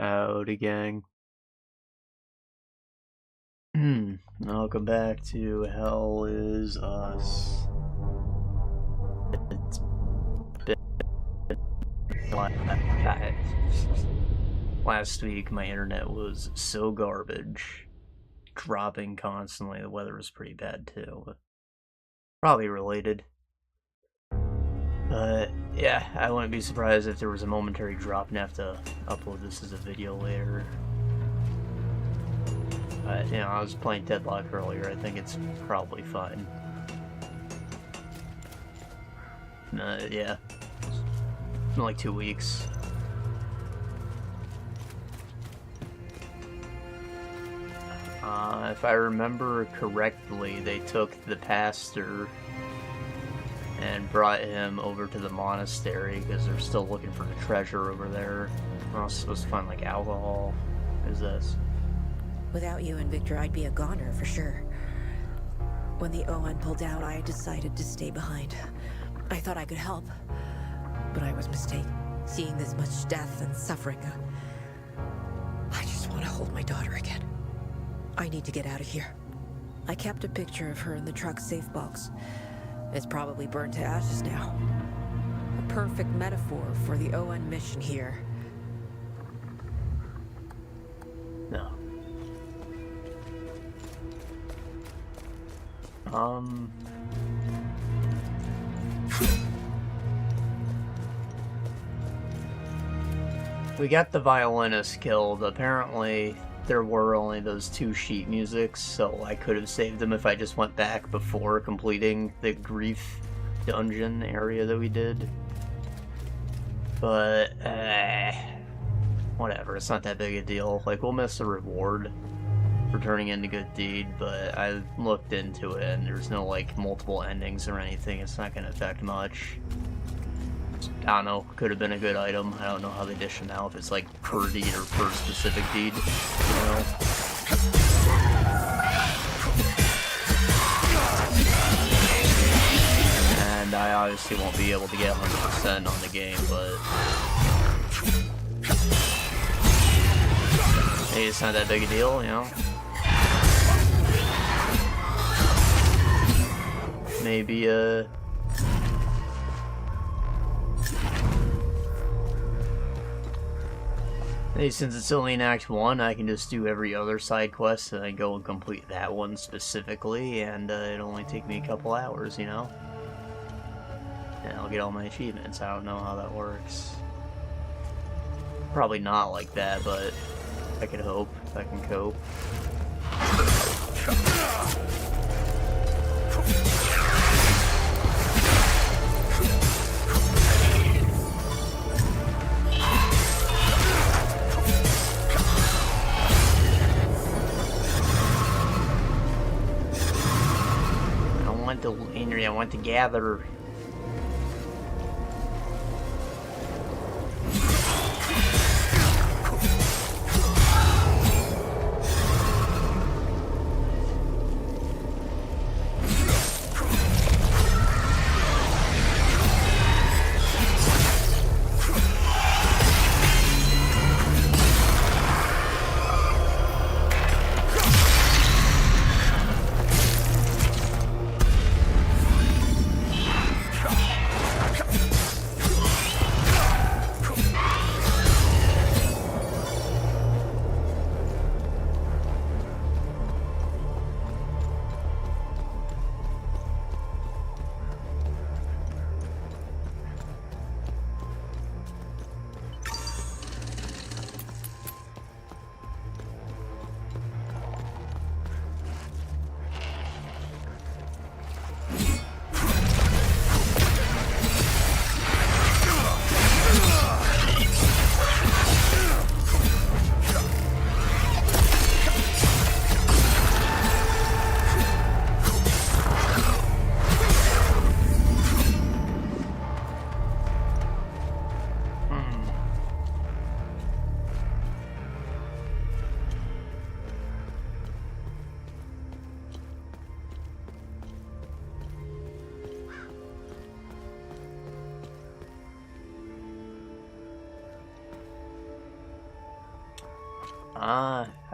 Howdy, gang. Welcome back to Hell Is Us. It's been last week my internet was so garbage, dropping constantly. The weather was pretty bad too, but probably related. Yeah, I wouldn't be surprised if there was a momentary drop and have to upload this as a video later. You know, I was playing Deadlock earlier. I think it's probably fine. Yeah. It's been like 2 weeks. If I remember correctly, they took the pastor and brought him over to the monastery because they're still looking for the treasure over there. I was supposed to find like alcohol. What is this? Without you and Victor, I'd be a goner for sure. When the ON pulled out, I decided to stay behind. I thought I could help, but I was mistaken. Seeing this much death and suffering, I just want to hold my daughter again. I need to get out of here. I kept a picture of her in the truck's safe box. It's probably burned to ashes now. A perfect metaphor for the ON mission here. No. We got the violinist killed. Apparently, there were only those 2 sheet musics, so I could have saved them if I just went back before completing the grief dungeon area that we did. But, whatever, it's not that big a deal. Like, we'll miss the reward for turning in a good deed, but I looked into it and there's no, like, multiple endings or anything. It's not gonna affect much. I don't know, could have been a good item. I don't know how they dish them out, if it's like per deed or per specific deed, you know? And I obviously won't be able to get 100% on the game, but hey, it's not that big a deal, you know? Maybe, hey, since it's only in Act 1, I can just do every other side quest and I go and complete that one specifically, and it'll only take me a couple hours, you know? And I'll get all my achievements. I don't know how that works. Probably not like that, but I can hope. I can cope. I want to gather.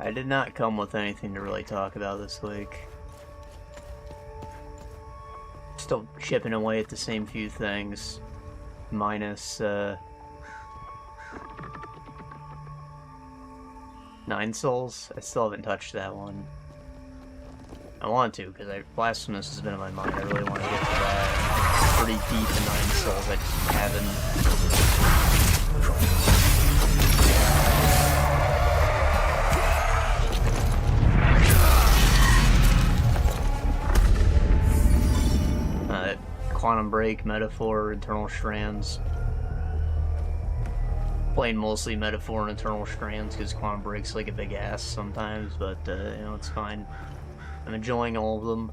I did not come with anything to really talk about this week. Still chipping away at the same few things. Minus, 9 souls? I still haven't touched that one. I want to, because Blasphemous has been in my mind. I really want to get to that. I'm pretty deep in 9 souls. I just haven't. Quantum Break, Metaphor, Eternal Strands. Playing mostly Metaphor and Eternal Strands because Quantum Break's like a big ass sometimes, but you know, it's fine. I'm enjoying all of them.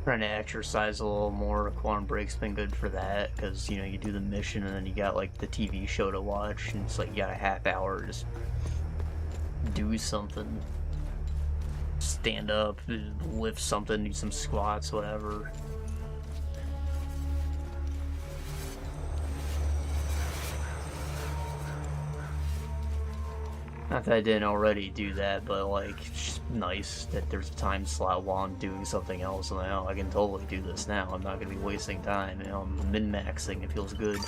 Trying to exercise a little more. Quantum Break's been good for that because, you know, you do the mission and then you got like the TV show to watch, and it's like you got a half hour to just do something. Stand up, lift something, do some squats, whatever. Not that I didn't already do that, but like, it's just nice that there's a time slot while I'm doing something else, and like, oh, I can totally do this now. I'm not gonna be wasting time, you know, I'm min-maxing, it feels good.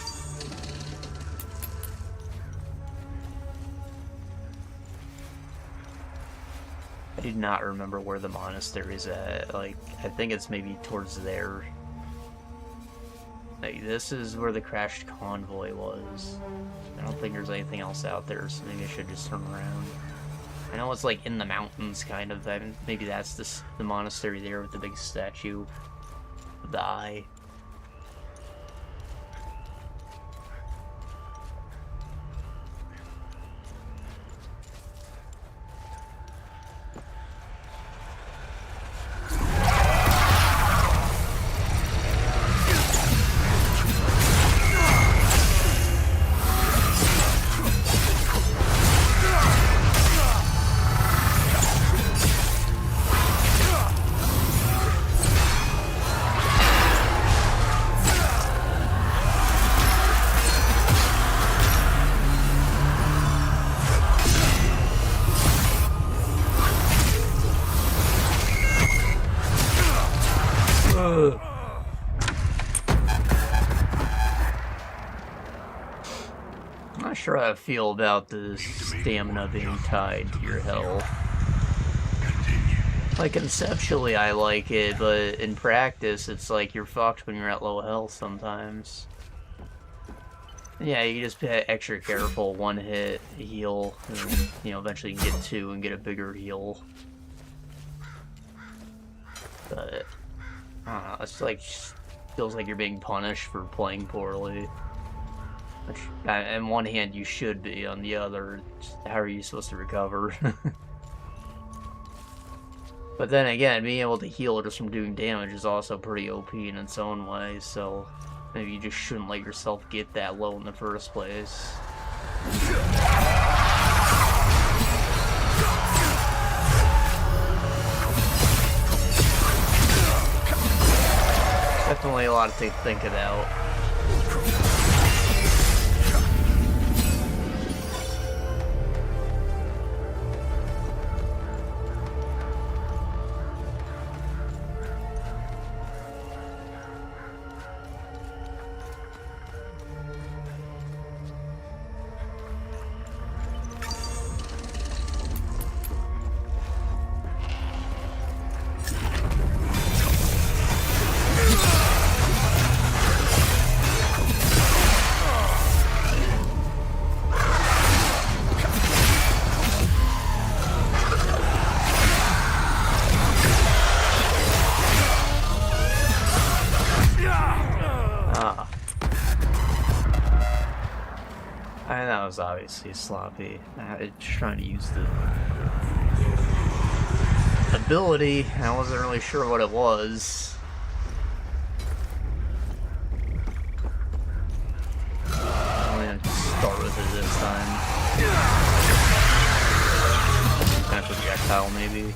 I do not remember where the monastery is at. Like, I think it's maybe towards there. Like, this is where the crashed convoy was. I don't think there's anything else out there, so maybe I should just turn around. I know it's like in the mountains, kind of. Maybe that's the monastery there with the big statue of the eye. I'm not sure how I feel about the stamina being tied to your health. Like, conceptually I like it, but in practice it's like you're fucked when you're at low health sometimes. Yeah, you just be extra careful, one hit, heal, and, you know, eventually you can get 2 and get a bigger heal. But, I don't know, it's like, feels like you're being punished for playing poorly. Which, on one hand you should be, on the other, how are you supposed to recover? But then again, being able to heal just from doing damage is also pretty OP in its own way, so maybe you just shouldn't let yourself get that low in the first place. Definitely a lot to think about. That was obviously sloppy. I was trying to use the ability. I wasn't really sure what it was. I'm gonna start with it this time. Some kind of projectile, maybe.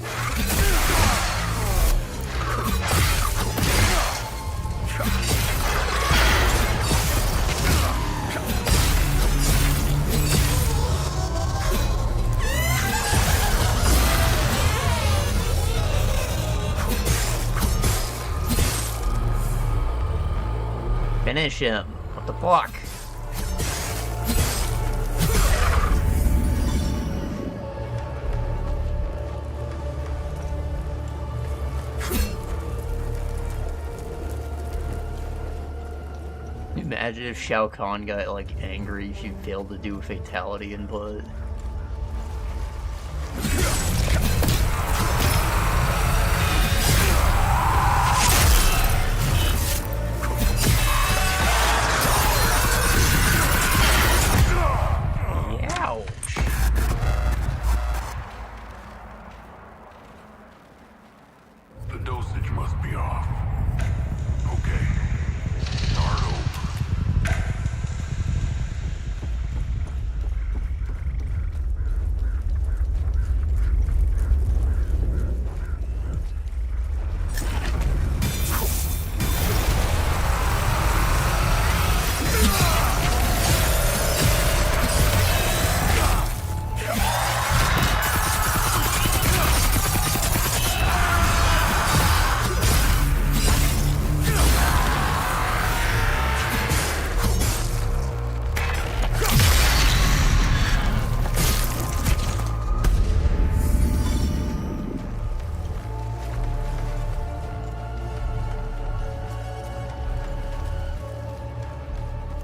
Finish him. What the fuck? Imagine if Shao Kahn got, like, angry if you failed to do a fatality input. Ouch. The dosage must be off. Okay. Start over.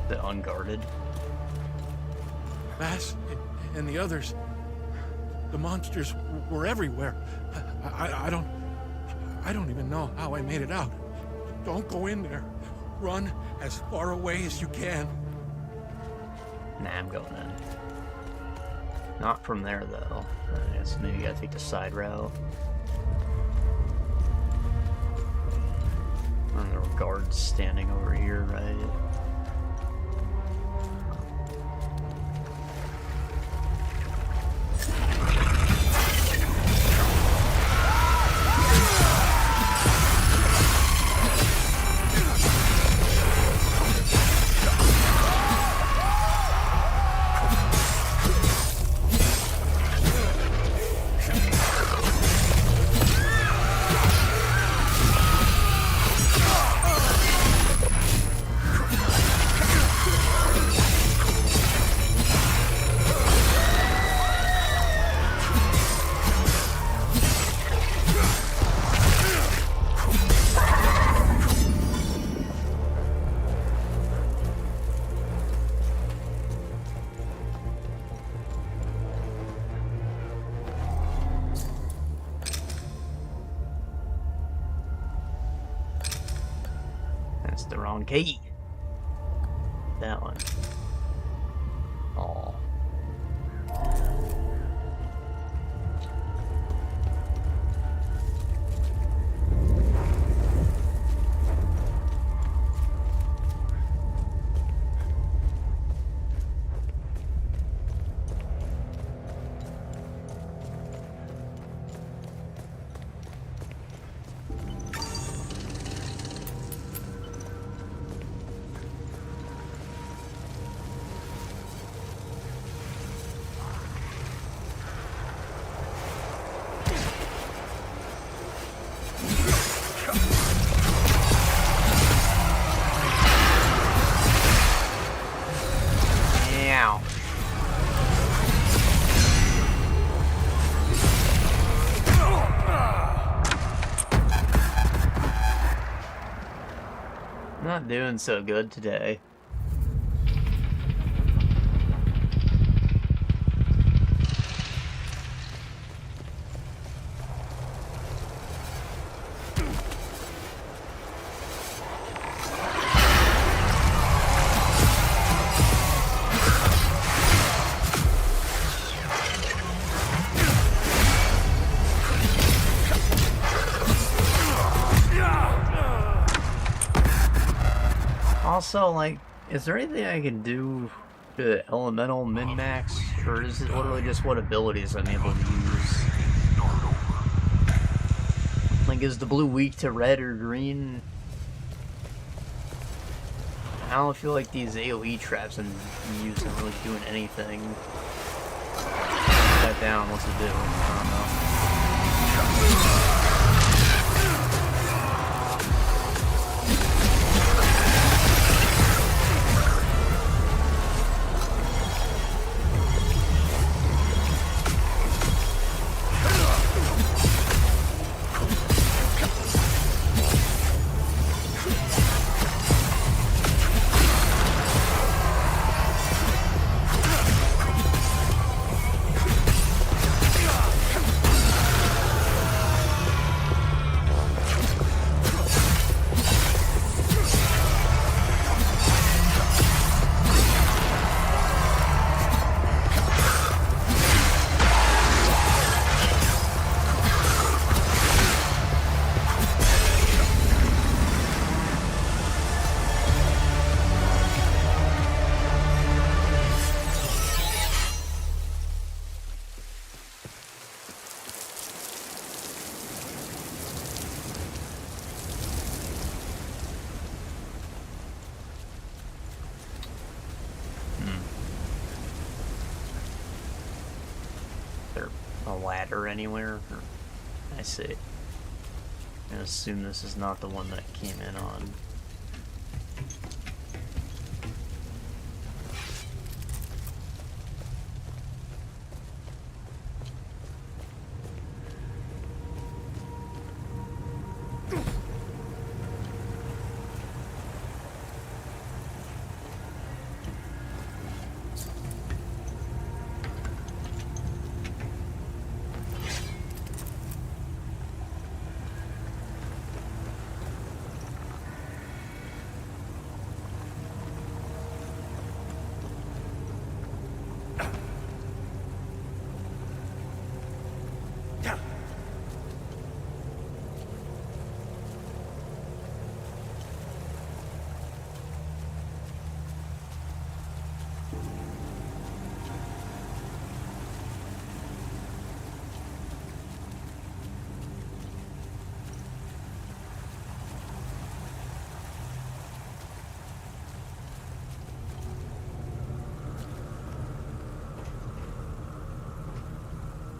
The unguarded. Bass and the others, the monsters were everywhere. I don't even know how I made it out. Don't go in there. Run as far away as you can. Nah, I'm going in. Not from there, though. I guess maybe you gotta take the side route. And there were guards standing over here, right? That's the wrong key. That one. Oh. Not doing so good today. Also, like, is there anything I can do to elemental min-max, or is it literally just what abilities I'm able to use? Like, is the blue weak to red or green? I don't feel like these AoE traps I'm using are really doing anything. That down, what's it do? I don't know. there a ladder anywhere? Or, I see. I assume this is not the one that came in on.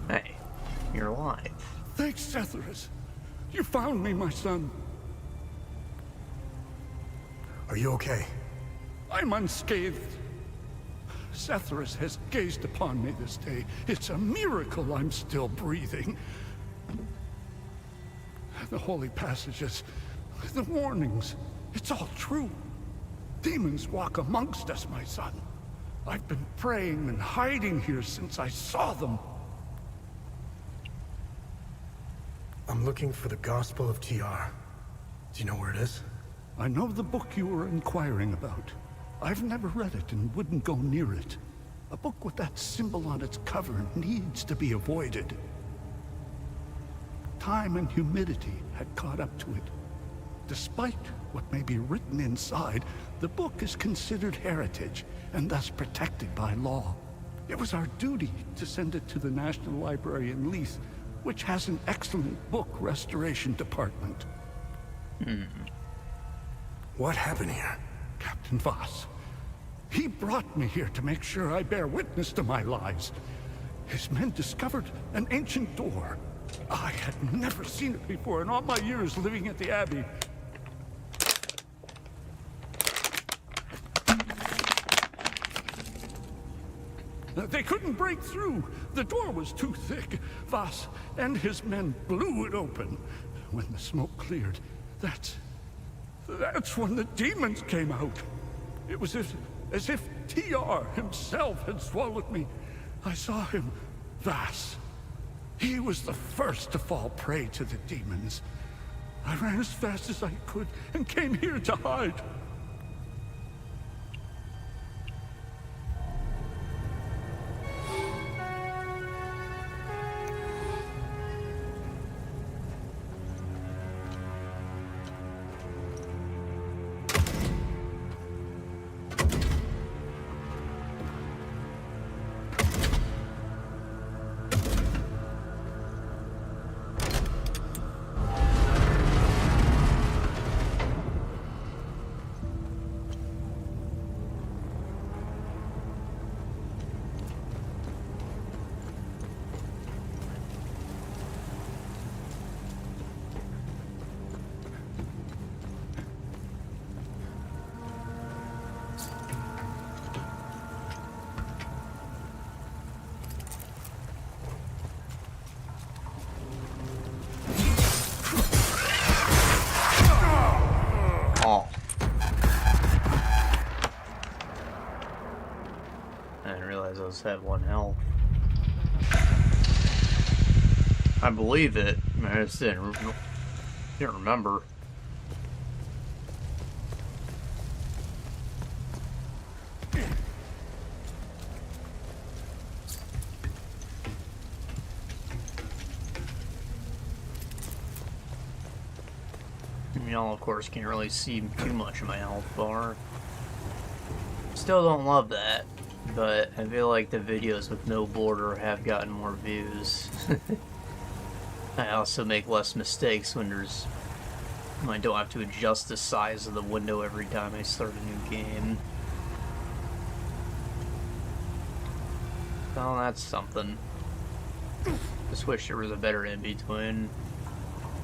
Hey, you're alive. Thanks, Setherus. You found me, my son. Are you okay? I'm unscathed. Setherus has gazed upon me this day. It's a miracle I'm still breathing. The holy passages, the warnings, it's all true. Demons walk amongst us, my son. I've been praying and hiding here since I saw them. I'm looking for the Gospel of TR. Do you know where it is? I know the book you were inquiring about. I've never read it and wouldn't go near it. A book with that symbol on its cover needs to be avoided. Time and humidity had caught up to it. Despite what may be written inside, the book is considered heritage and thus protected by law. It was our duty to send it to the National Library in Leith, which has an excellent book restoration department. What happened here? Captain Voss. He brought me here to make sure I bear witness to my lies. His men discovered an ancient door. I had never seen it before in all my years living at the Abbey. They couldn't break through. The door was too thick. Voss and his men blew it open. When the smoke cleared, that's when the demons came out. It was as if TR himself had swallowed me. I saw him, Voss. He was the first to fall prey to the demons. I ran as fast as I could and came here to hide. Have one health. I believe it. I just didn't remember. Y'all, of course, can't really see too much of my health bar. Still don't love that. But I feel like the videos with no border have gotten more views. I also make less mistakes when I don't have to adjust the size of the window every time I start a new game. Well, that's something. Just wish there was a better in-between.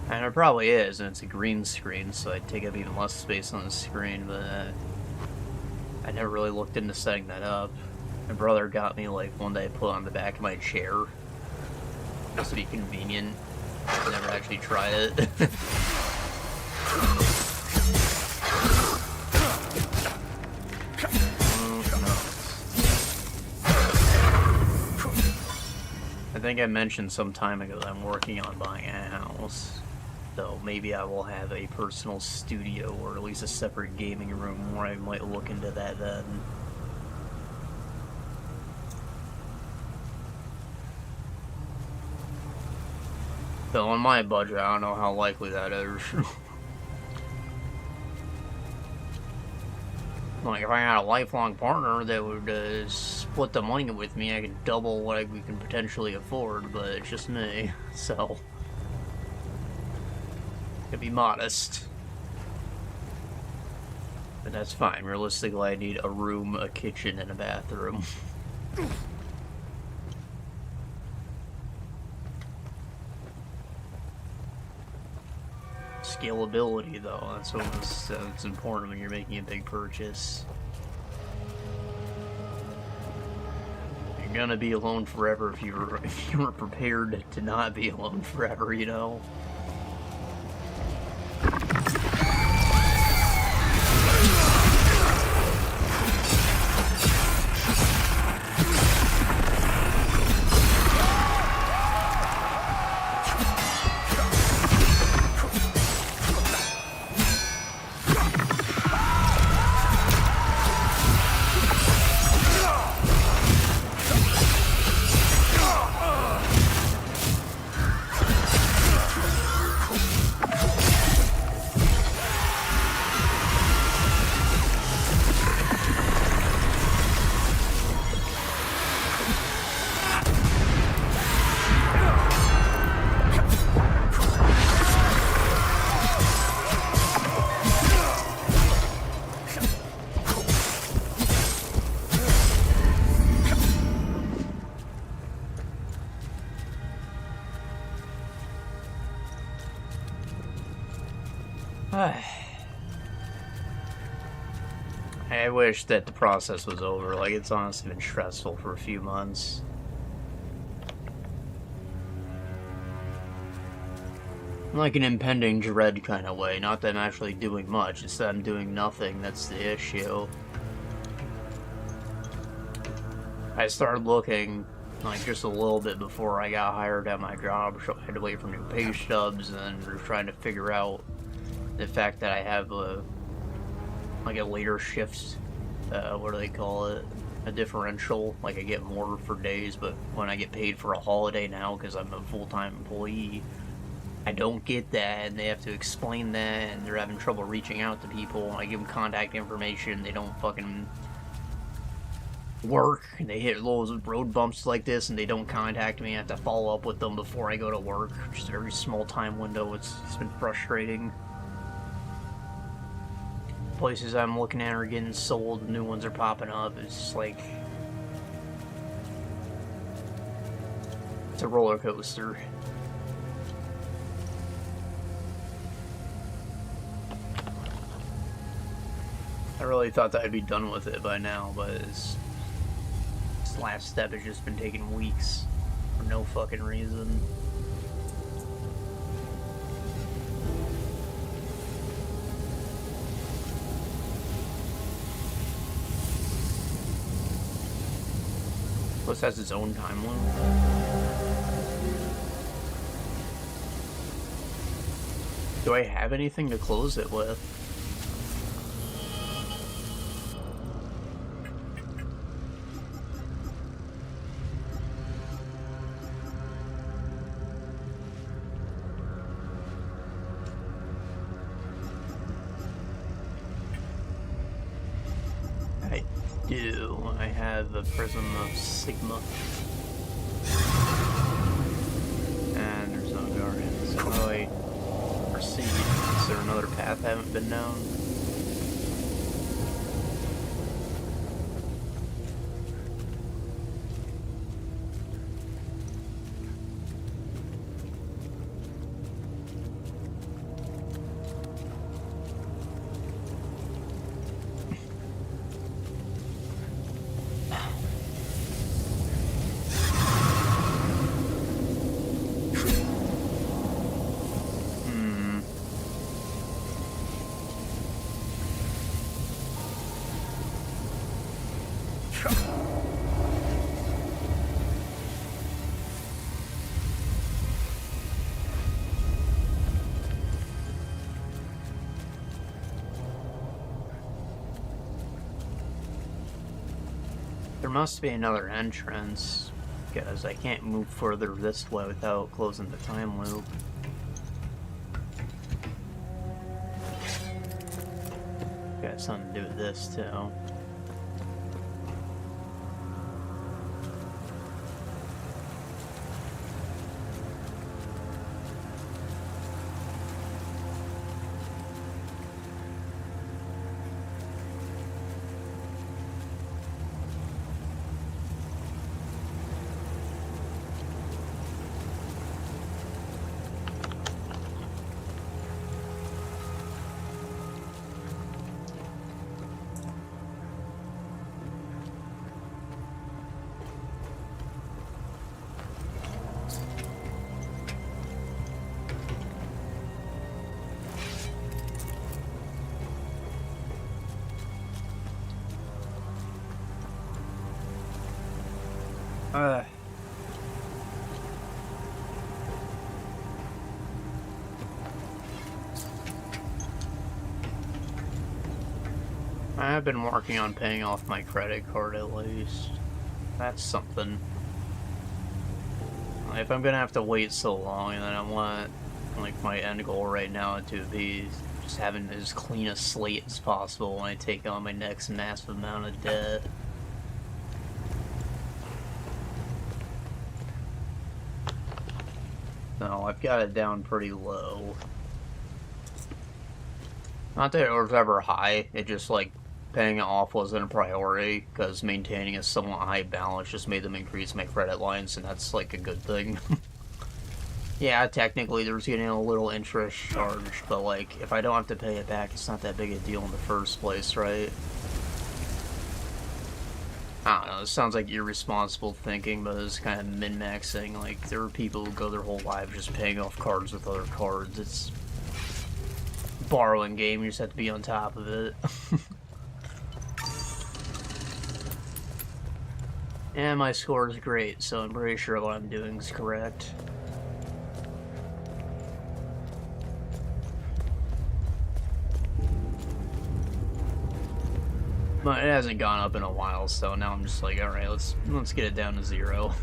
And there probably is, and it's a green screen, so I'd take up even less space on the screen, but I never really looked into setting that up. My brother got me, like, one that I put on the back of my chair, just to be convenient. I never actually tried it. I think I mentioned some time ago that I'm working on buying a house. So maybe I will have a personal studio, or at least a separate gaming room, where I might look into that then. So on my budget, I don't know how likely that is. Like, if I had a lifelong partner that would split the money with me, I could double what we can potentially afford, but it's just me, so... to be modest. But that's fine. Realistically, I need a room, a kitchen, and a bathroom. Scalability, though, that's important when you're making a big purchase. You're gonna be alone forever if you were prepared to not be alone forever, you know? I wish that the process was over. Like, it's honestly been stressful for a few months. Like an impending dread kind of way. Not that I'm actually doing much, it's that I'm doing nothing. That's the issue. I started looking, like, just a little bit before I got hired at my job, so I had to wait for new pay stubs, and we're trying to figure out the fact that I have a later shift, what do they call it? A differential. Like, I get more for days, but when I get paid for a holiday now, because I'm a full-time employee, I don't get that, and they have to explain that, and they're having trouble reaching out to people. I give them contact information, they don't fucking work, and they hit those road bumps like this, and they don't contact me. I have to follow up with them before I go to work. Just a very small time window. It's been frustrating. Places I'm looking at are getting sold, new ones are popping up. It's just like, it's a roller coaster. I really thought that I'd be done with it by now, but this last step has just been taking weeks for no fucking reason. Plus, has its own time limit. Do I have anything to close it with? I have the Prism of Sigma. And there's no Guardian. So how do I proceed? Is there another path I haven't been down? must be another entrance, because I can't move further this way without closing the time loop. Got something to do with this, too. I've been working on paying off my credit card at least. That's something. If I'm gonna have to wait so long, then I want, like, my end goal right now to be just having as clean a slate as possible when I take on my next massive amount of debt. No, I've got it down pretty low. Not that it was ever high, it just, like, paying it off wasn't a priority, because maintaining a somewhat high balance just made them increase my credit lines, and that's, like, a good thing. Yeah, technically there's getting a little interest charge, but, like, if I don't have to pay it back, it's not that big a deal in the first place, right? I don't know, it sounds like irresponsible thinking, but it's kind of min-maxing. Like, there are people who go their whole lives just paying off cards with other cards. It's a borrowing game, you just have to be on top of it. And my score is great, so I'm pretty sure what I'm doing is correct. But it hasn't gone up in a while, so now I'm just like, alright, let's get it down to 0.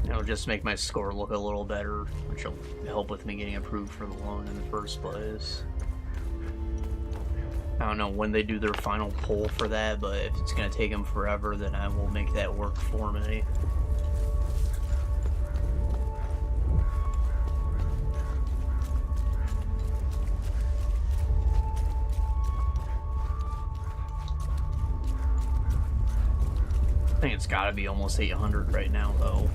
It'll just make my score look a little better, which will help with me getting approved for the loan in the first place. I don't know when they do their final poll for that, but if it's going to take them forever, then I will make that work for me. I think it's got to be almost 800 right now, though.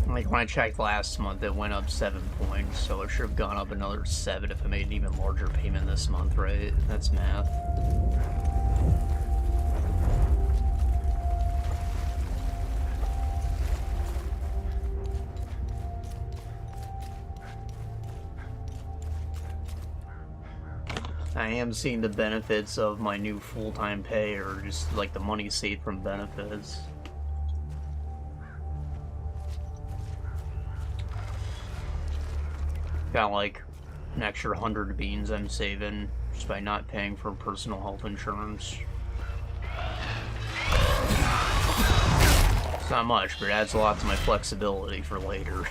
Like, when I checked last month, it went up 7 points, so it should have gone up another 7 if I made an even larger payment this month, right? That's math. I am seeing the benefits of my new full-time pay, or just, like, the money saved from benefits. Got like an extra 100 beans I'm saving just by not paying for personal health insurance. It's not much, but it adds a lot to my flexibility for later.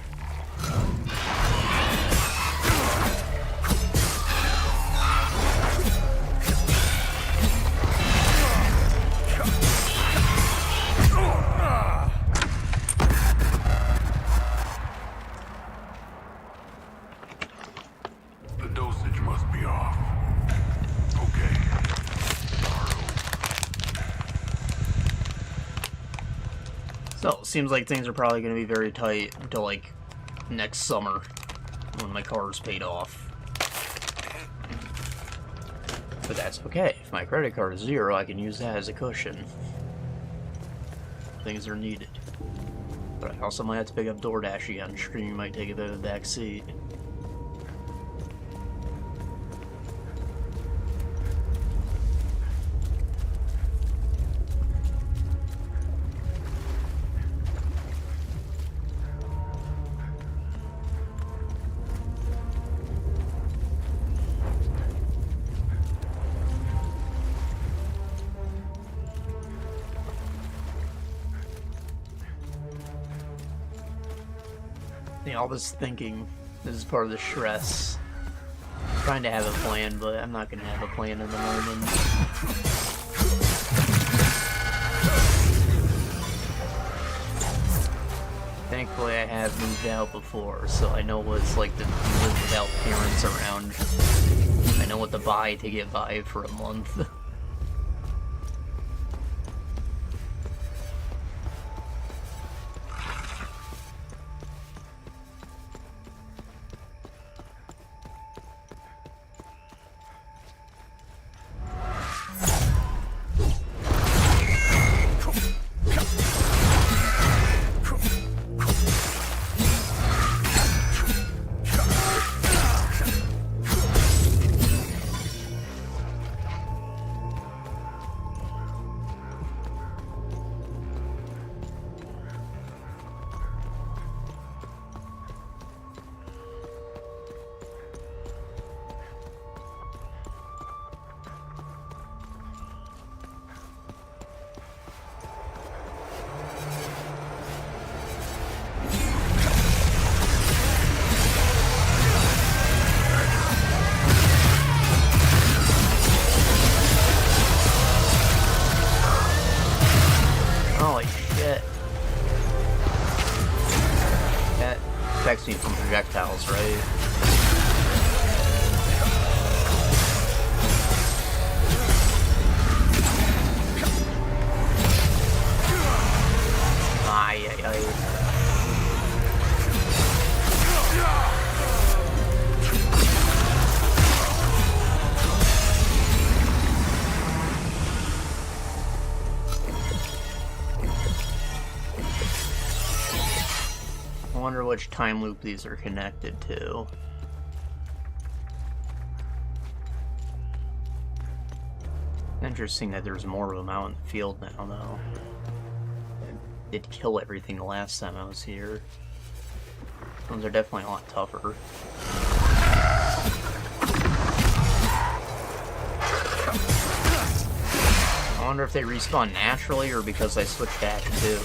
So, seems like things are probably going to be very tight until, like, next summer, when my car is paid off. But that's okay. If my credit card is 0, I can use that as a cushion. Things are needed. But I also might have to pick up DoorDash again. Streaming might take a bit of a back seat. Yeah, I was thinking this is part of the stress. Trying to have a plan, but I'm not gonna have a plan in the moment. Thankfully, I have moved out before, so I know what it's like to live without parents around. I know what to buy to get by for a month. Holy shit. That protects me from projectiles, right? Ay, ay, ay. I wonder which time loop these are connected to. Interesting that there's more of them out in the field now, though. I did kill everything the last time I was here. Those are definitely a lot tougher. I wonder if they respawn naturally or because I switched back too.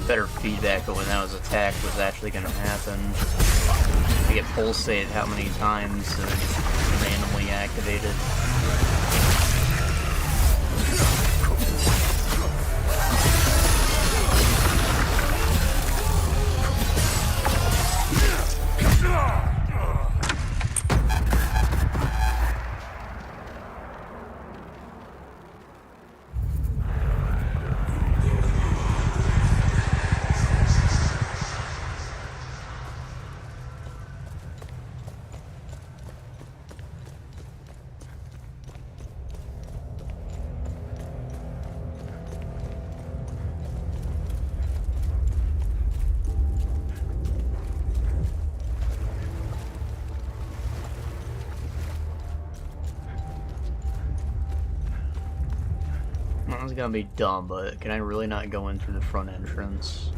Better feedback of when that was attacked was actually going to happen. I get pulsated how many times and randomly activated. It's gonna be dumb, but can I really not go in through the front entrance?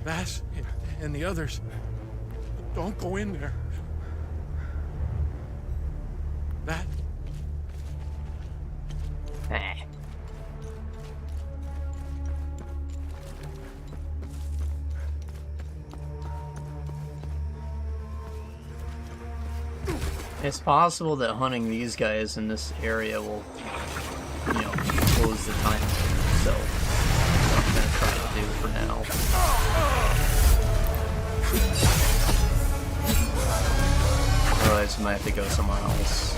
Bass and the others. Don't go in there. That. Eh. It's possible that hunting these guys in this area will, you know, close the time. So, that's what I'm gonna try to do for now. Otherwise, I might have to go somewhere else.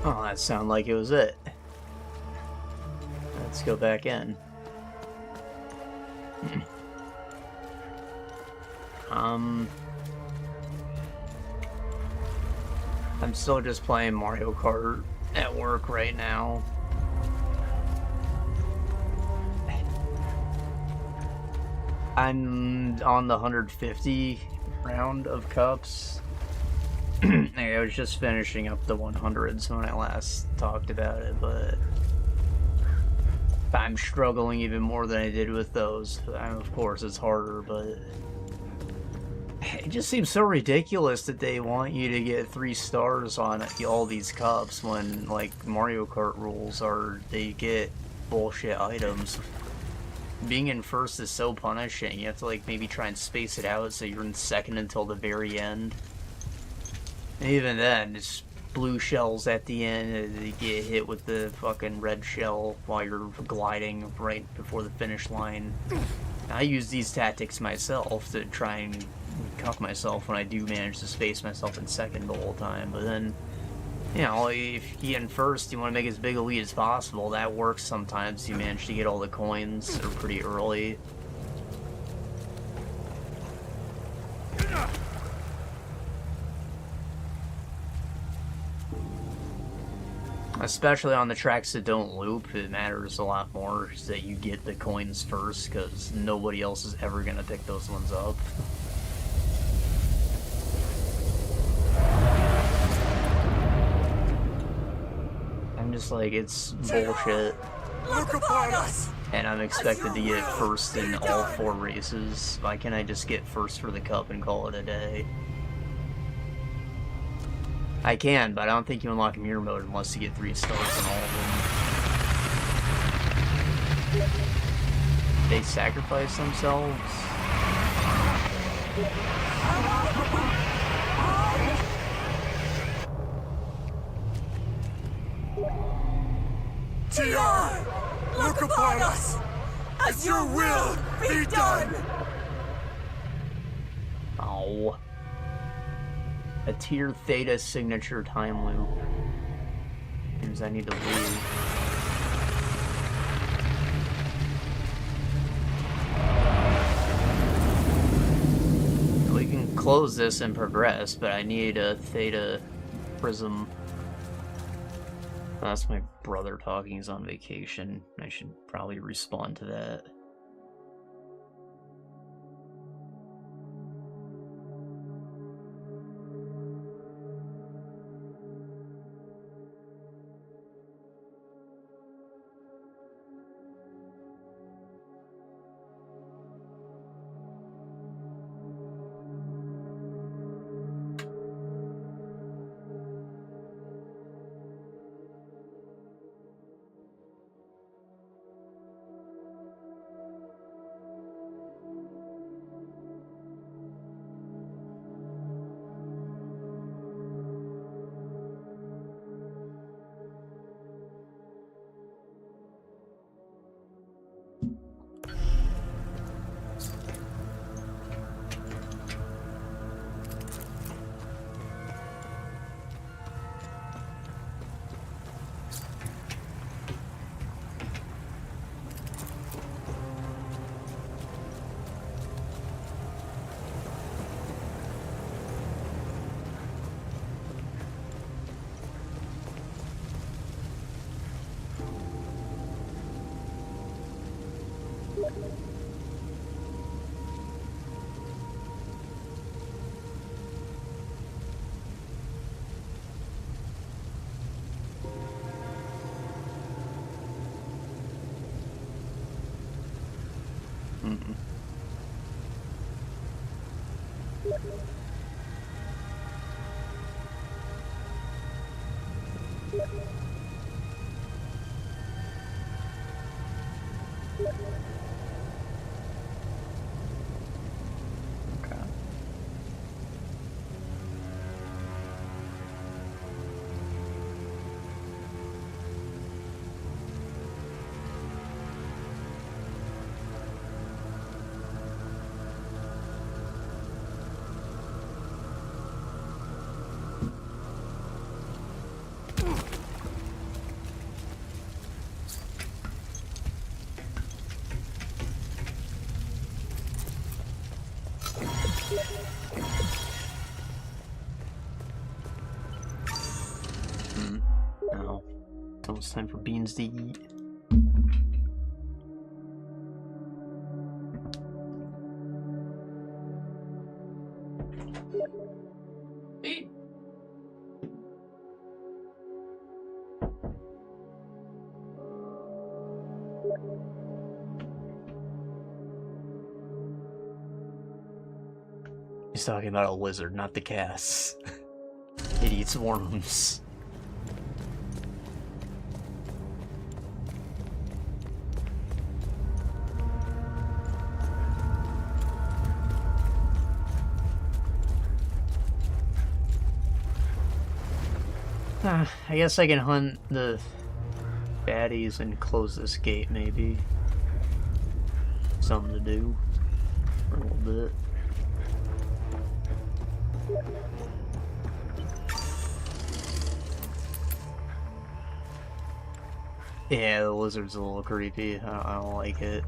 Oh, that sounded like it was it. Let's go back in. I'm still just playing Mario Kart at work right now. I'm on the 150 round of cups. I was just finishing up the 100s when I last talked about it, but I'm struggling even more than I did with those. Of course, it's harder, but it just seems so ridiculous that they want you to get 3 stars on all these cups when, like, Mario Kart rules are they get bullshit items. Being in first is so punishing. You have to, like, maybe try and space it out so you're in second until the very end. And even then, it's blue shells at the end. You get hit with the fucking red shell while you're gliding right before the finish line. I use these tactics myself to try and cuff myself when I do manage to space myself in second the whole time. But then, you know, if you get in first, you want to make as big a lead as possible. That works sometimes. You manage to get all the coins that are pretty early. Especially on the tracks that don't loop, it matters a lot more that you get the coins first, because nobody else is ever going to pick those ones up. I'm just like, it's bullshit. Look upon us! And I'm expected to get first in all 4 races. Why can't I just get first for the cup and call it a day? I can, but I don't think you unlock mirror mode unless you get 3 stars in all of them. They sacrifice themselves? Let your will be done! Oh. A tier theta signature time loop. Means I need to leave. We can close this and progress, but I need a theta prism. That's my brother talking. He's on vacation. I should probably respond to that. Now, it's time for beans to eat. Eat. He's talking about a lizard, not the cats. It eats worms. I guess I can hunt the baddies and close this gate, maybe. Something to do for a little bit. Yeah, the lizard's a little creepy. I don't like it.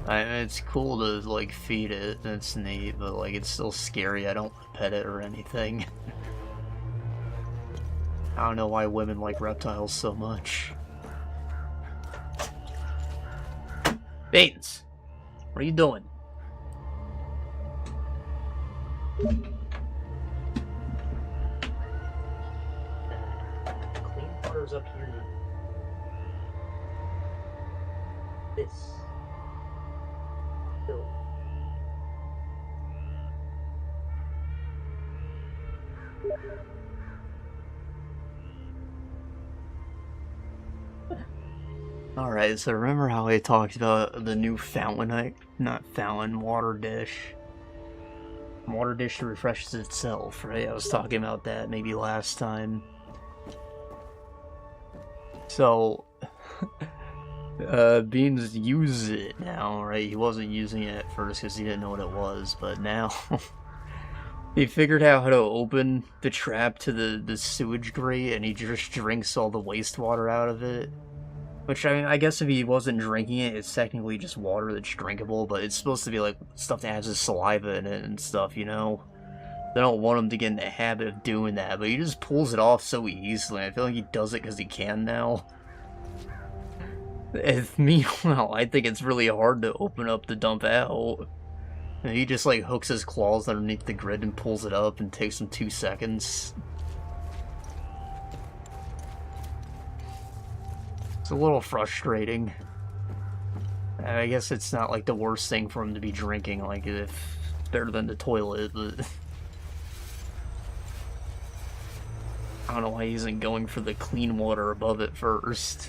It's cool to, like, feed it. It's neat, but, like, it's still scary. I don't pet it or anything. I don't know why women like reptiles so much. Baitens, what are you doing? Clean water's up here. This. Bill. Alright, so remember how I talked about the new water dish? Water dish refreshes itself, right? I was talking about that maybe last time. So, Beans uses it now, right? He wasn't using it at first because he didn't know what it was, but now he figured out how to open the trap to the sewage grate, and he just drinks all the wastewater out of it. Which, I mean, I guess if he wasn't drinking it, it's technically just water that's drinkable, but it's supposed to be, like, stuff that has his saliva in it and stuff, you know? They don't want him to get in the habit of doing that, but he just pulls it off so easily. I feel like he does it because he can now. Meanwhile, I think it's really hard to open up the dump out. And he just, like, hooks his claws underneath the grid and pulls it up and takes him 2 seconds. It's a little frustrating. I guess it's not like the worst thing for him to be drinking, like if better than the toilet, but I don't know why he isn't going for the clean water above it first.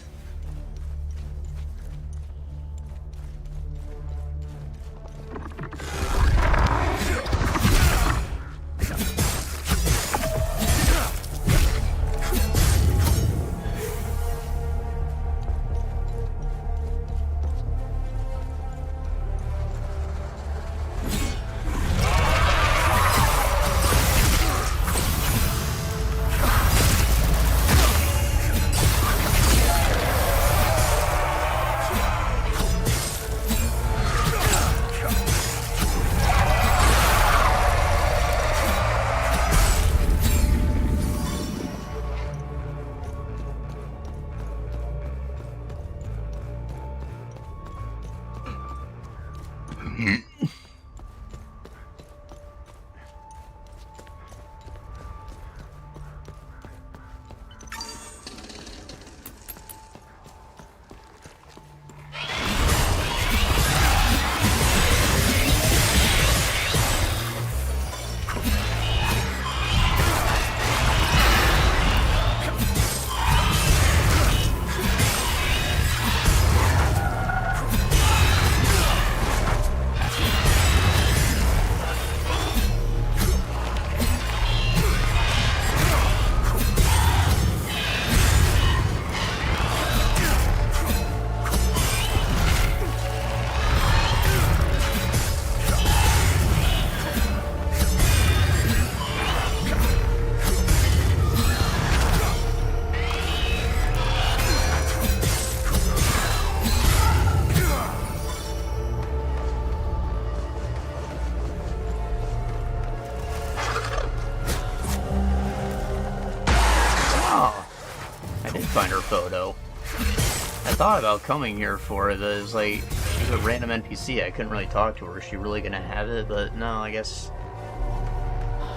Find her photo. I thought about coming here for it. It was like, she's a random NPC. I couldn't really talk to her. Is she really gonna have it? But no, I guess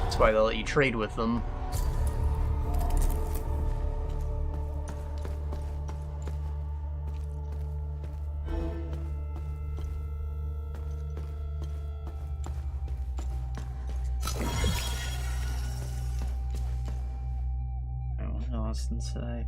that's why they'll let you trade with them. I don't know what's inside.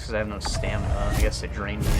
Because I have no stamina. I guess it drained me.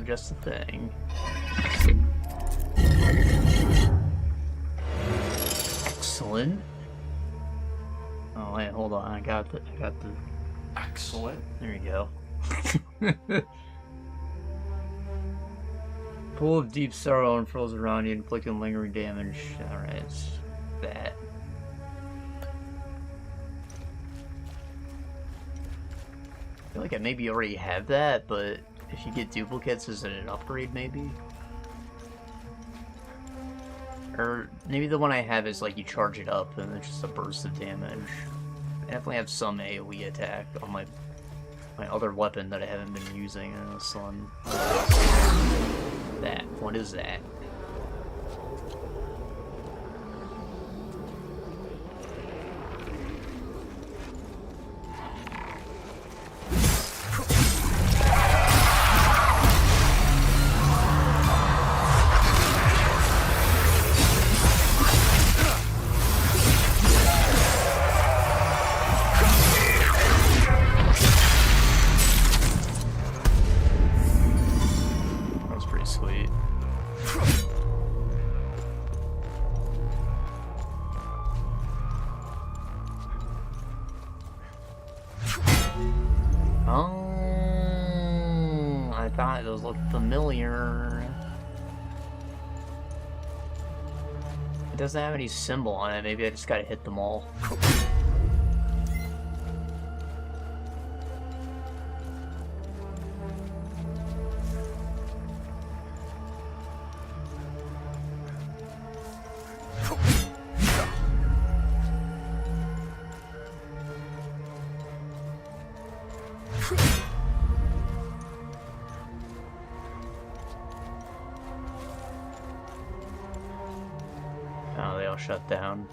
just a thing. Excellent. Oh wait, hold on. I got the. Excellent. There you go. Pool of deep sorrow unfurls around you, inflicting lingering damage. Alright, it's that. I feel like I maybe already have that, but if you get duplicates, is it an upgrade maybe? Or maybe the one I have is like you charge it up and it's just a burst of damage. I definitely have some AoE attack on my other weapon that I haven't been using in this one. That. What is that? Sweet. Oh, I thought those looked familiar. It doesn't have any symbol on it. Maybe I just gotta hit them all. Oh, they all shut down.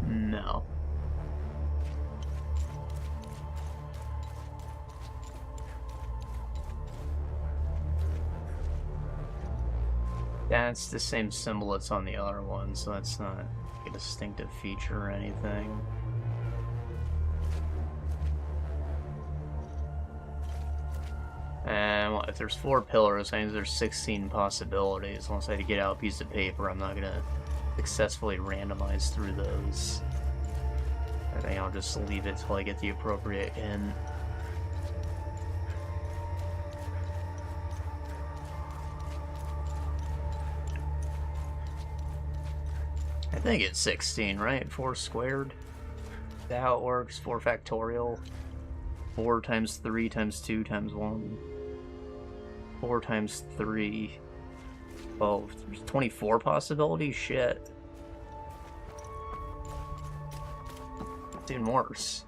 No. That's the same symbol that's on the other one, so that's not a distinctive feature or anything. And well, if there's 4 pillars, that means there's 16 possibilities. Once I get out a piece of paper, I'm not gonna successfully randomize through those. I think I'll just leave it till I get the appropriate hint. I think it's 16, right? 4 squared? Is that how it works? 4 factorial? 4 times 3 times 2 times 1. 4 times 3. 12. There's 24 possibilities? Shit. It's even worse.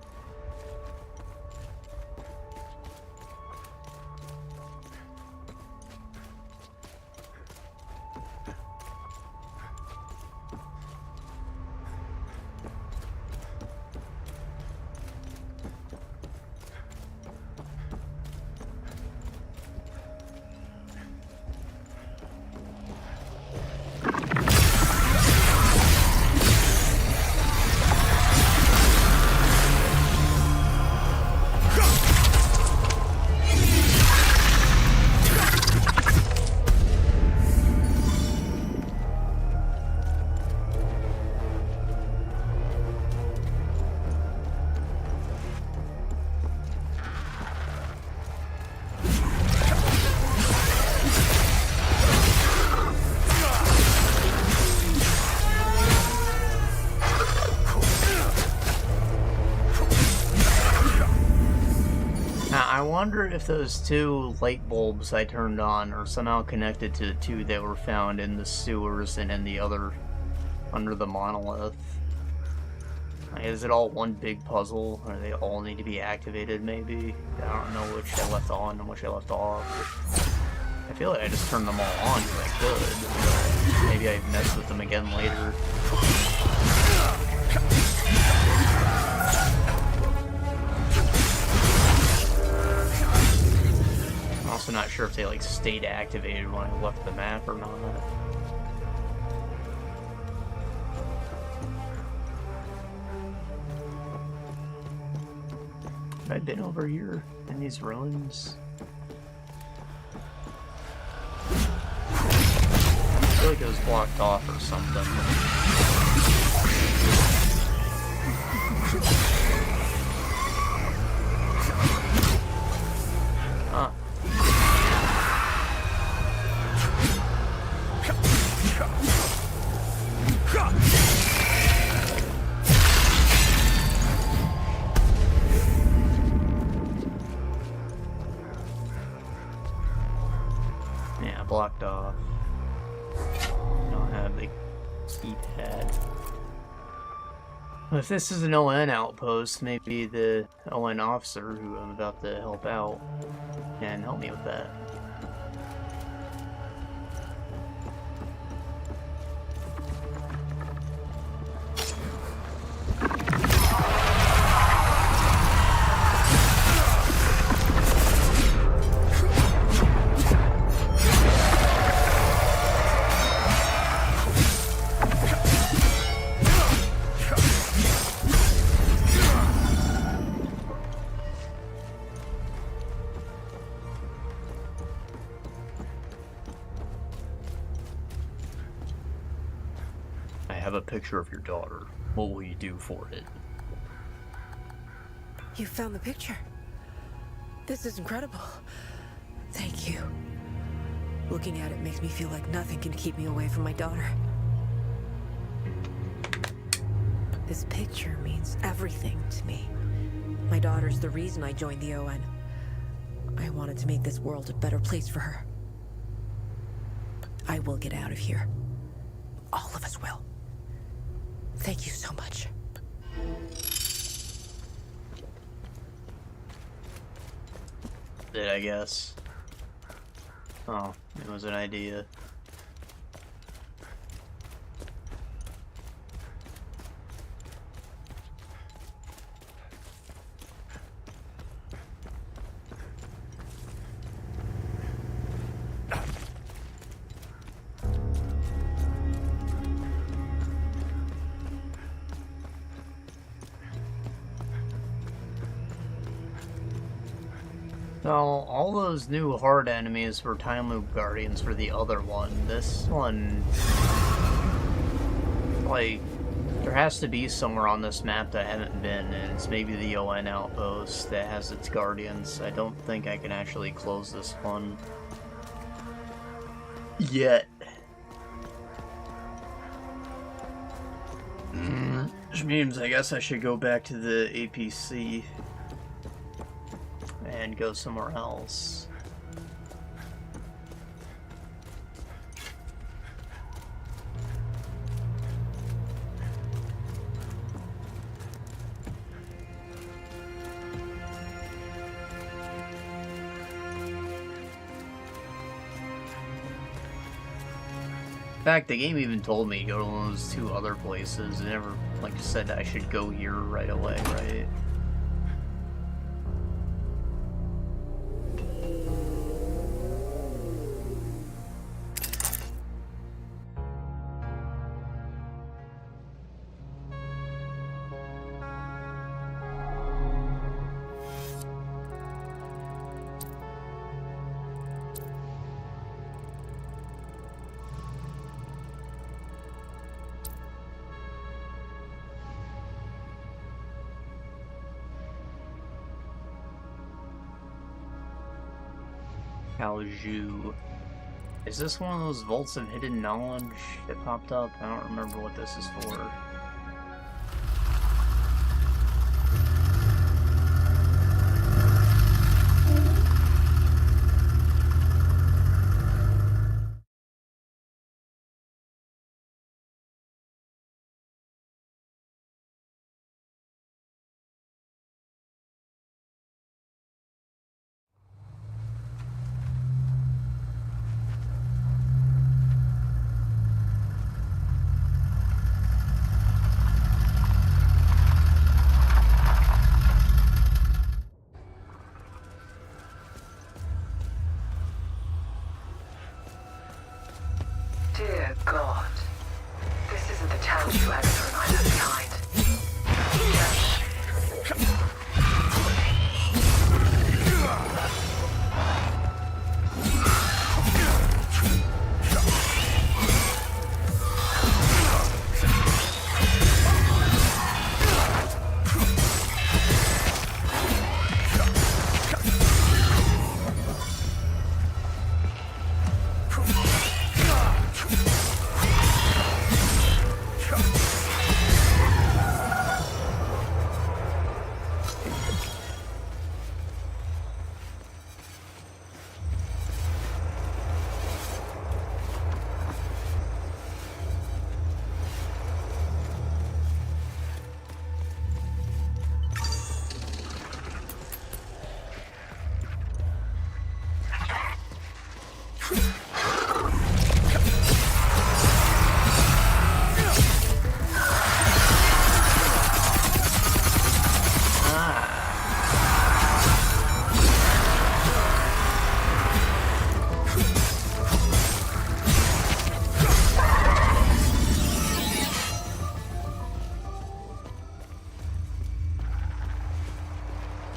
I wonder if those 2 light bulbs I turned on are somehow connected to the 2 that were found in the sewers and in the other under the monolith. Like, is it all one big puzzle, or they all need to be activated maybe? I don't know which I left on and which I left off. I feel like I just turned them all on because I could, but maybe I mess with them again later. I'm also not sure if they like stayed activated when I left the map or not. Have I been over here in these ruins? I feel like it was blocked off or something. Huh. Yeah, blocked off. Don't have the keypad. If this is an ON outpost, maybe the ON officer who I'm about to help out can help me with that. I have a picture of your daughter. What will you do for it? You found the picture. This is incredible. Thank you. Looking at it makes me feel like nothing can keep me away from my daughter. This picture means everything to me. My daughter's the reason I joined the ON. I wanted to make this world a better place for her. I will get out of here. All of us will. Thank you so much. Did I guess? Oh, it was an idea. So, all those new hard enemies were time loop guardians for the other one. This one, like, there has to be somewhere on this map that I haven't been, and it's maybe the ON outpost that has its guardians. I don't think I can actually close this one yet. Which means I guess I should go back to the APC and go somewhere else. In fact, the game even told me to go to one of those two other places. It never, like, said I should go here right away, right? Talju. Is this one of those vaults of hidden knowledge that popped up? I don't remember what this is for. told you I would leave my life behind.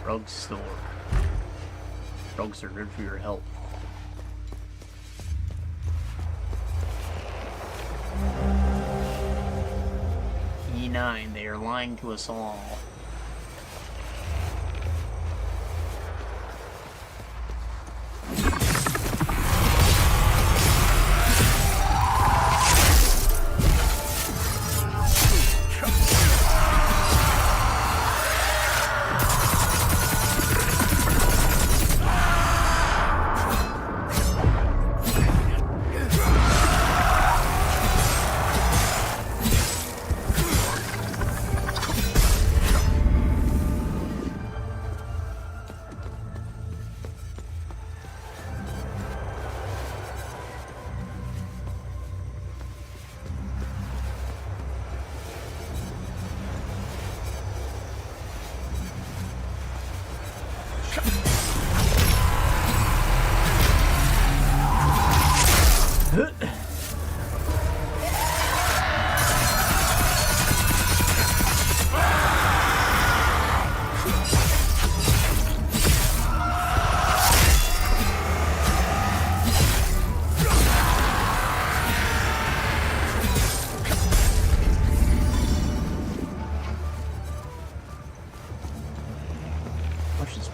Drugstore. Drugs are good for your health. E9, they are lying to us all.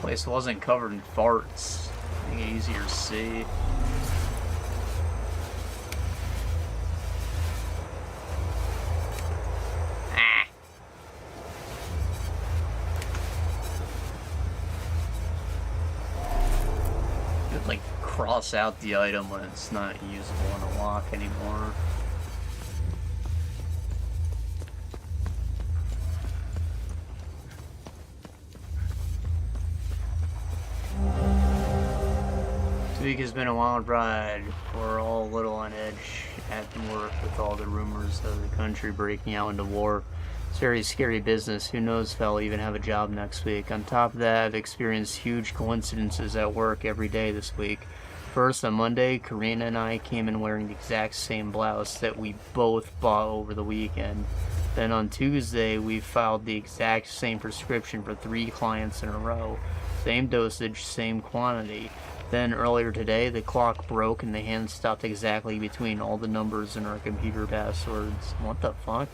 This wasn't covered in farts. Make it easier to see. Ah. You could like cross out the item when it's not usable in a lock anymore. This week has been a wild ride. We're all a little on edge at work with all the rumors of the country breaking out into war. It's very scary business. Who knows if I'll even have a job next week. On top of that, I've experienced huge coincidences at work every day this week. First, on Monday, Karina and I came in wearing the exact same blouse that we both bought over the weekend. Then on Tuesday, we filed the exact same prescription for 3 clients in a row. Same dosage, same quantity. Then earlier today, the clock broke and the hand stopped exactly between all the numbers in our computer passwords. What the fuck?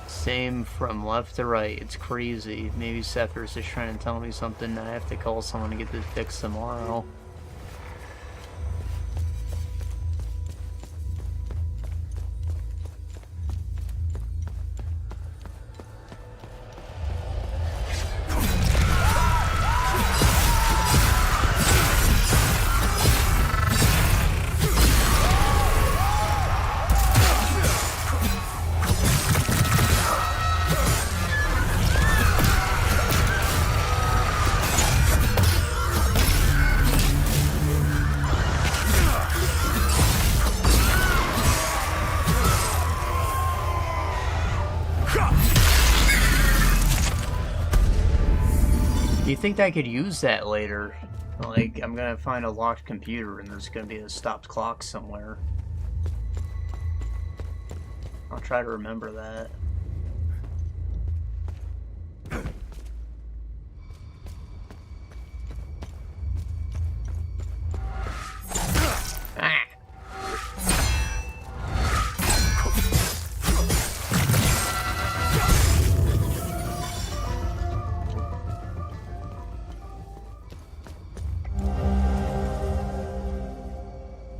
Same from left to right. It's crazy. Maybe Sephiroth is trying to tell me something. I have to call someone to get this fixed tomorrow. Do you think I could use that later? Like, I'm gonna find a locked computer and there's gonna be a stopped clock somewhere. I'll try to remember that. Ah.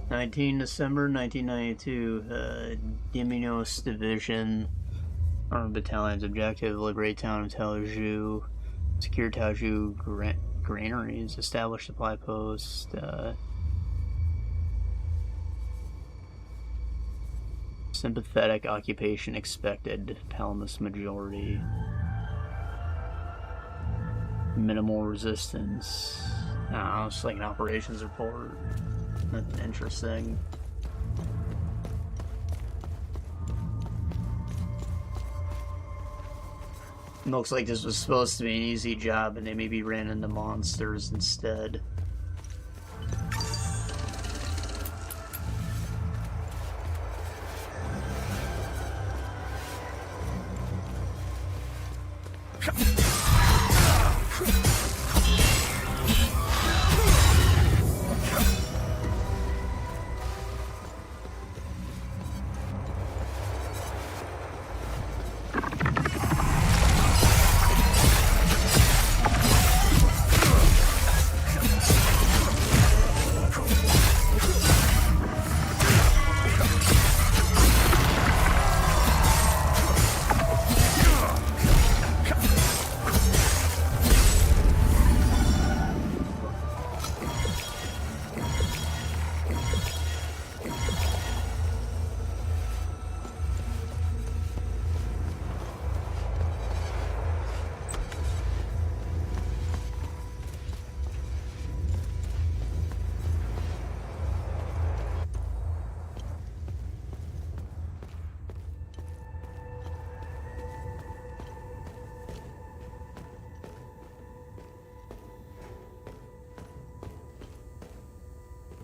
19 December 1992, Diminos Division, Armored Battalion's objective, liberate town of Talju, secure Talju granaries, establish supply post, sympathetic occupation expected, Palamas majority, minimal resistance. I don't know, it's like an operations report. Nothing interesting. Looks like this was supposed to be an easy job and they maybe ran into monsters instead.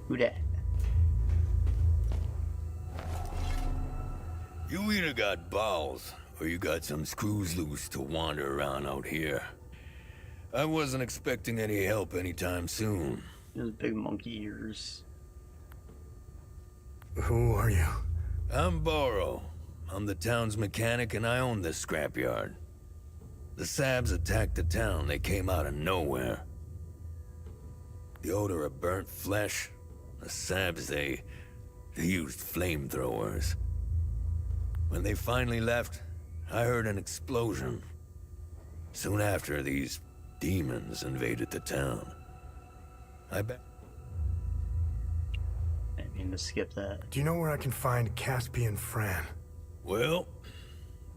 Who dat? You either got balls, or you got some screws loose to wander around out here. I wasn't expecting any help anytime soon. Those big monkey ears. Who are you? I'm Borrow. I'm the town's mechanic and I own this scrapyard. The Sabs attacked the town. They came out of nowhere. The odor of burnt flesh. The Sabs, they used flamethrowers. When they finally left, I heard an explosion. Soon after, these demons invaded the town. I mean to skip that. Do you know where I can find Caspian Fran? Well,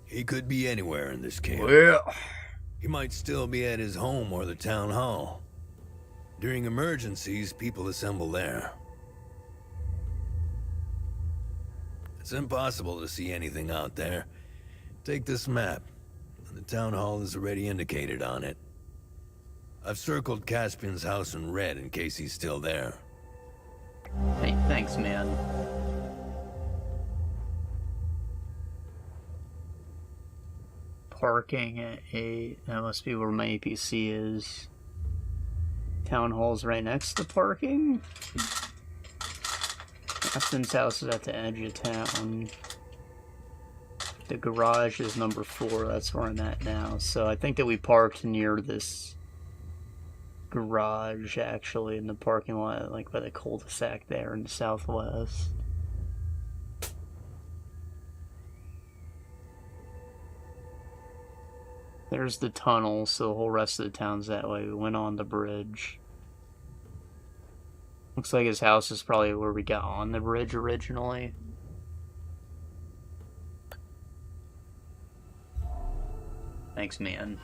he could be anywhere in this camp. Well, He might still be at his home or the town hall. During emergencies, people assemble there. It's impossible to see anything out there. Take this map. The town hall is already indicated on it. I've circled Caspian's house in red in case he's still there. hey, thanks, man. Parking at 8. That must be where my APC is. Town hall's right next to parking. Captain's house is at the edge of town. The garage is number 4. That's where I'm at now. So I think that we parked near this garage, actually, in the parking lot, like by the cul-de-sac there in the southwest. There's the tunnel, so the whole rest of the town's that way. We went on the bridge. Looks like his house is probably where we got on the bridge originally. Thanks, man.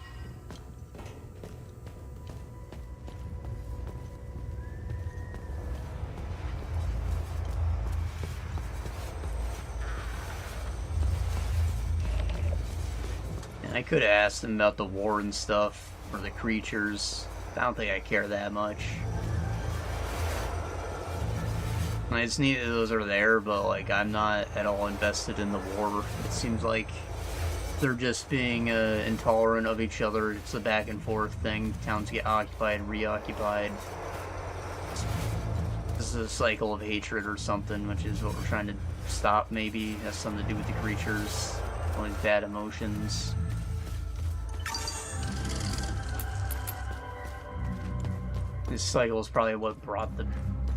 And I could have asked him about the war and stuff, or the creatures. I don't think I care that much. It's neat that those are there, but like I'm not at all invested in the war. It seems like they're just being intolerant of each other. It's a back and forth thing. Towns get occupied, reoccupied. This is a cycle of hatred or something, which is what we're trying to stop. Maybe has something to do with the creatures, all these bad emotions. This cycle is probably what brought the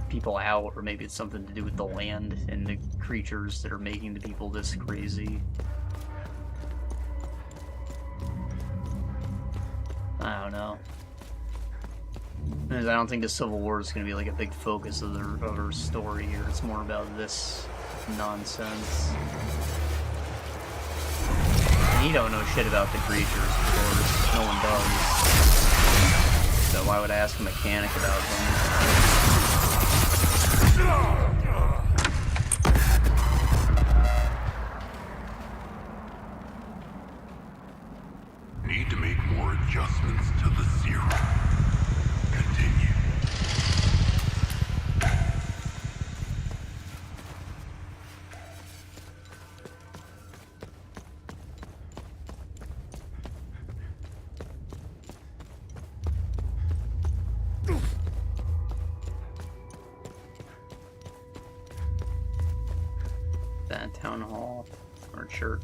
people out, or maybe it's something to do with the land and the creatures that are making the people this crazy. I don't know. I don't think the Civil War is going to be like a big focus of her story here. It's more about this nonsense. And you don't know shit about the creatures, of course. No one does. So why would I ask a mechanic about them? Need to make more adjustments to the serum. Continue. That town hall or church.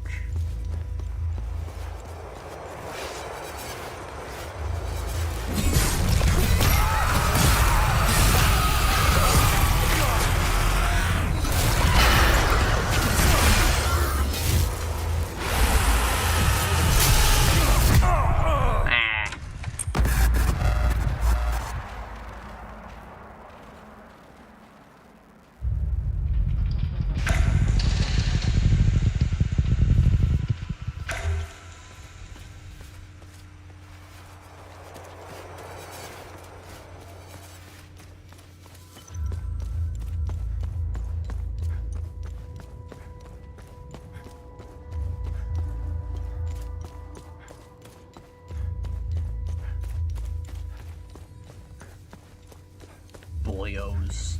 Boyos.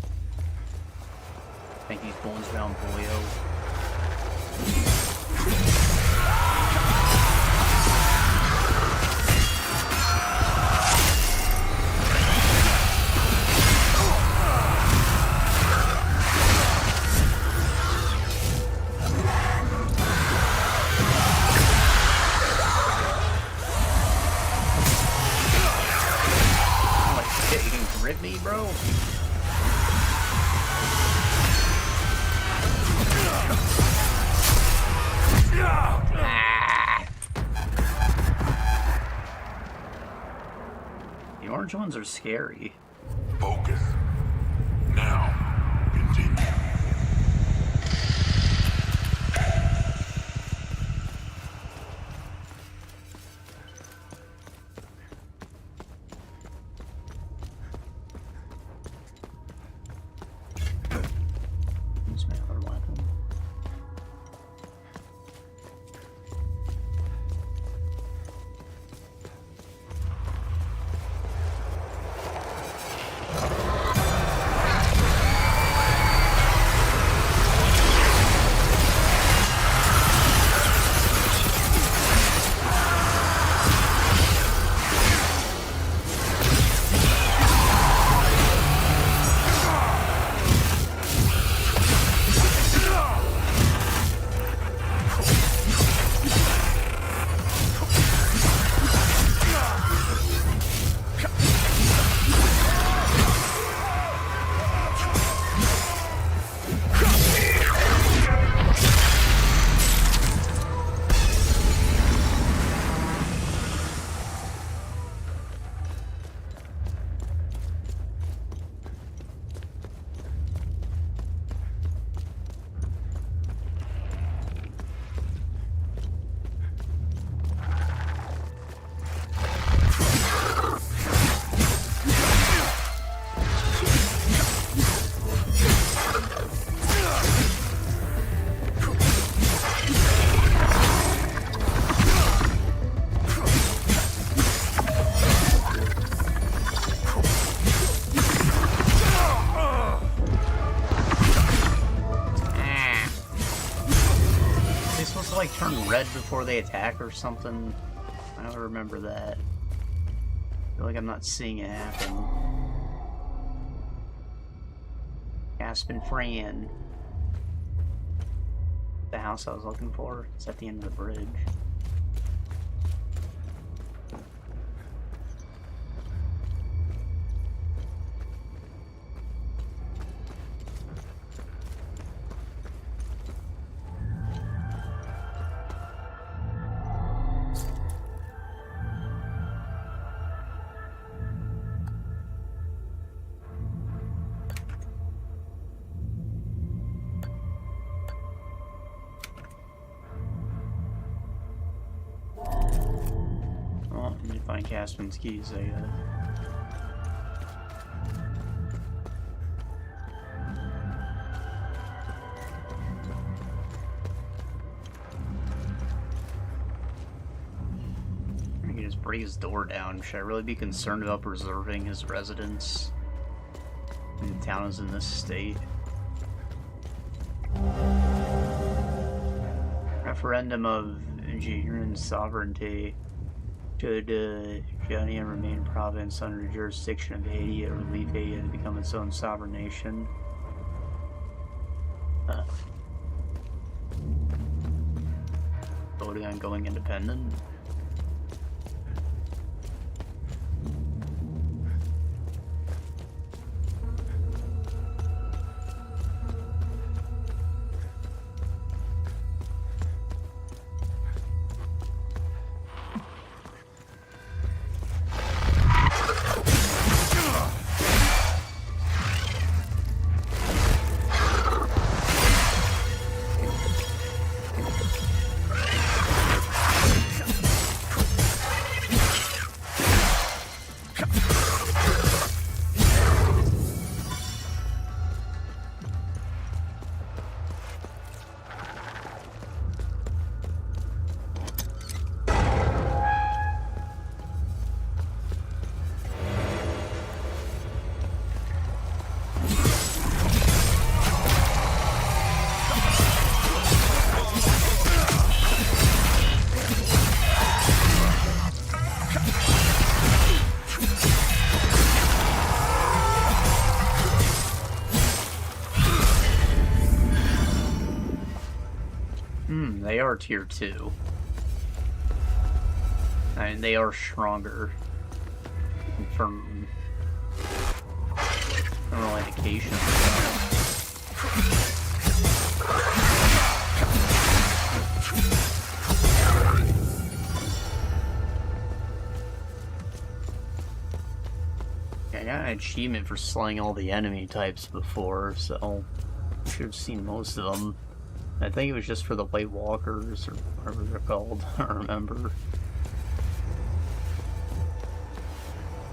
I think these bones around boyo. Like shit, you can grip me, bro? The orange ones are scary. Focus. Now, continue. Use my other weapon. red before they attack or something? I don't remember that. I feel like I'm not seeing it happen. Aspen Fran. The house I was looking for. It's at the end of the bridge. I need to find Casper's keys, I guess. I can just break his door down. Should I really be concerned about preserving his residence? And the town is in this state. Referendum of Nigerian sovereignty. Should Johnny remain province under the jurisdiction of Haiti or leave Haiti to become its own sovereign nation? Voting on going independent? They are tier 2. I mean, they are stronger. From all indications. I got an achievement for slaying all the enemy types before, so I should have seen most of them. I think it was just for the White Walkers, or whatever they're called. I don't remember.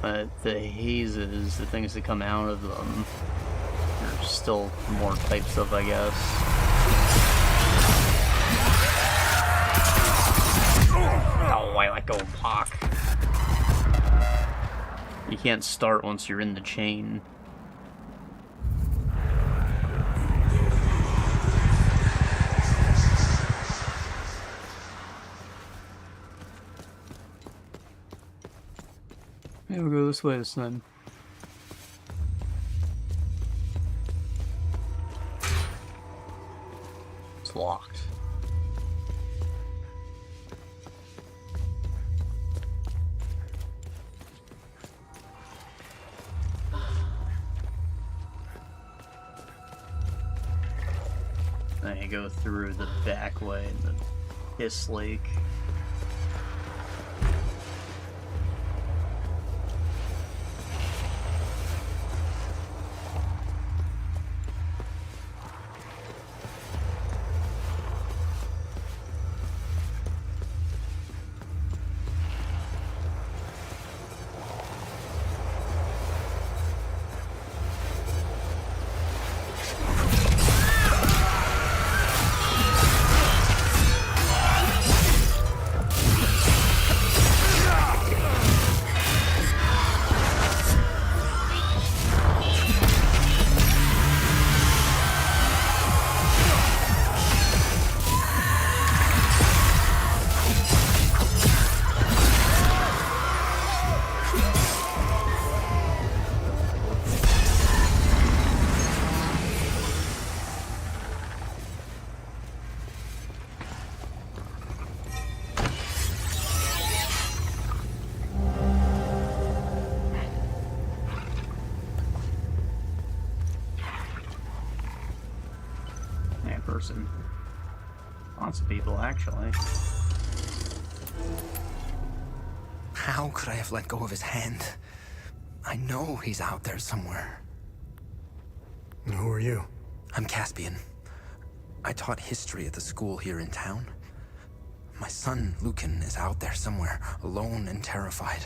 But the hazes, the things that come out of them, there's still more types of, I guess. Oh, I let go of Hawk. You can't start once you're in the chain. Yeah, we'll go this way this time. It's locked. I go through the back way in the Hiss Lake. person. Lots of people, actually. How could I have let go of his hand? I know he's out there somewhere. And who are you? I'm Caspian. I taught history at the school here in town. My son, Lucan, is out there somewhere, alone and terrified.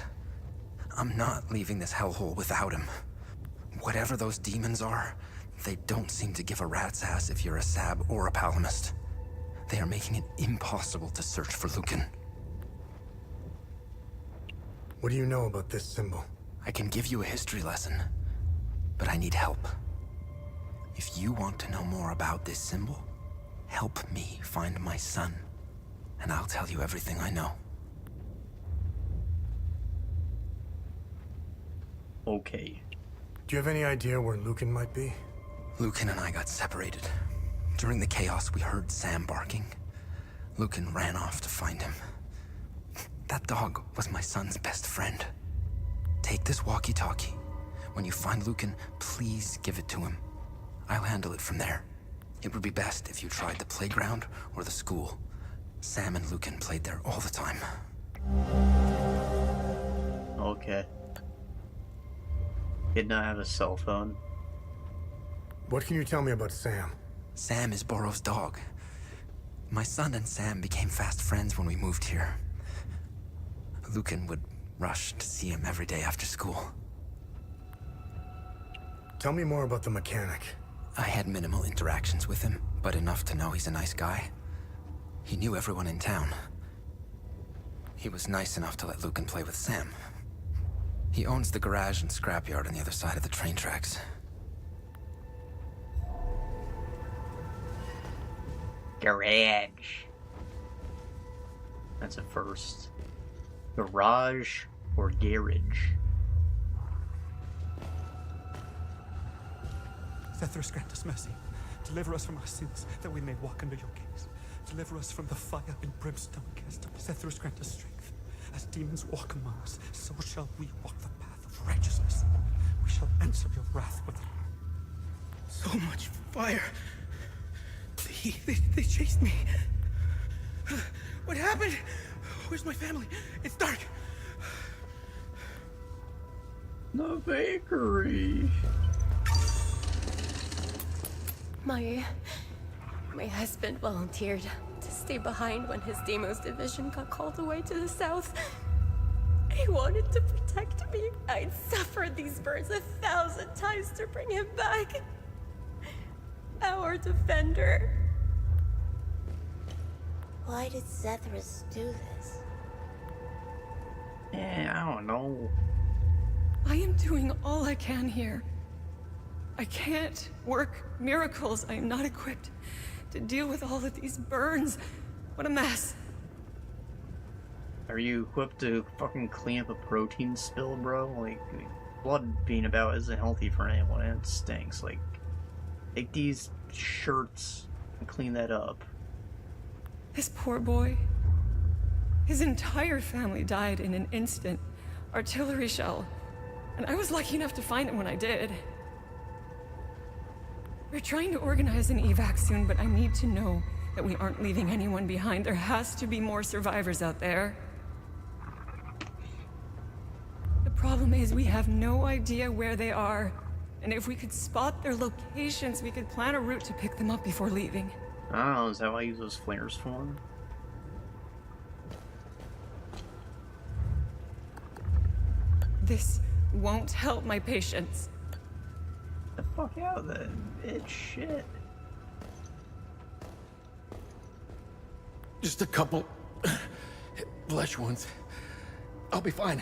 I'm not leaving this hellhole without him. Whatever those demons are, they don't seem to give a rat's ass if you're a Sab or a Palamist. They are making it impossible to search for Lucan. What do you know about this symbol? I can give you a history lesson, but I need help. If you want to know more about this symbol, help me find my son, and I'll tell you everything I know. Okay. Do you have any idea where Lucan might be? Lucan and I got separated. During the chaos, we heard Sam barking. Lucan ran off to find him. That dog was my son's best friend. Take this walkie-talkie. When you find Lucan, please give it to him. I'll handle it from there. It would be best if you tried the playground or the school. Sam and Lucan played there all the time. Okay. Did not have a cell phone. What can you tell me about Sam? Sam is Borrow's dog. My son and Sam became fast friends when we moved here. Lucan would rush to see him every day after school. Tell me more about the mechanic. I had minimal interactions with him, but enough to know he's a nice guy. He knew everyone in town. He was nice enough to let Lucan play with Sam. He owns the garage and scrapyard on the other side of the train tracks. Garage. That's a first. Garage or garage? Zethras, grant us mercy. Deliver us from our sins, that we may walk under your gaze. Deliver us from the fire and brimstone cast up. Zethras, grant us strength. As demons walk among us, so shall we walk the path of righteousness. We shall answer your wrath with... So much fire. They chased me. What happened? Where's my family? It's dark. The bakery. My husband volunteered to stay behind when his Deimos division got called away to the south. He wanted to protect me. I'd suffered these burns 1,000 times to bring him back. Our defender. Why did Zethras do this? I don't know. I am doing all I can here. I can't work miracles. I am not equipped to deal with all of these burns. What a mess. Are you equipped to fucking clean up a protein spill, bro? Like, blood being about isn't healthy for anyone, and it stinks. Like, take these shirts and clean that up. This poor boy. His entire family died in an instant. Artillery shell. And I was lucky enough to find him when I did. We're trying to organize an evac soon, but I need to know that we aren't leaving anyone behind. There has to be more survivors out there. The problem is we have no idea where they are. And if we could spot their locations, we could plan a route to pick them up before leaving. I don't know, is that why I use those flares for? This won't help my patients. The fuck out then, bitch. Shit. Just a couple flesh wounds. I'll be fine.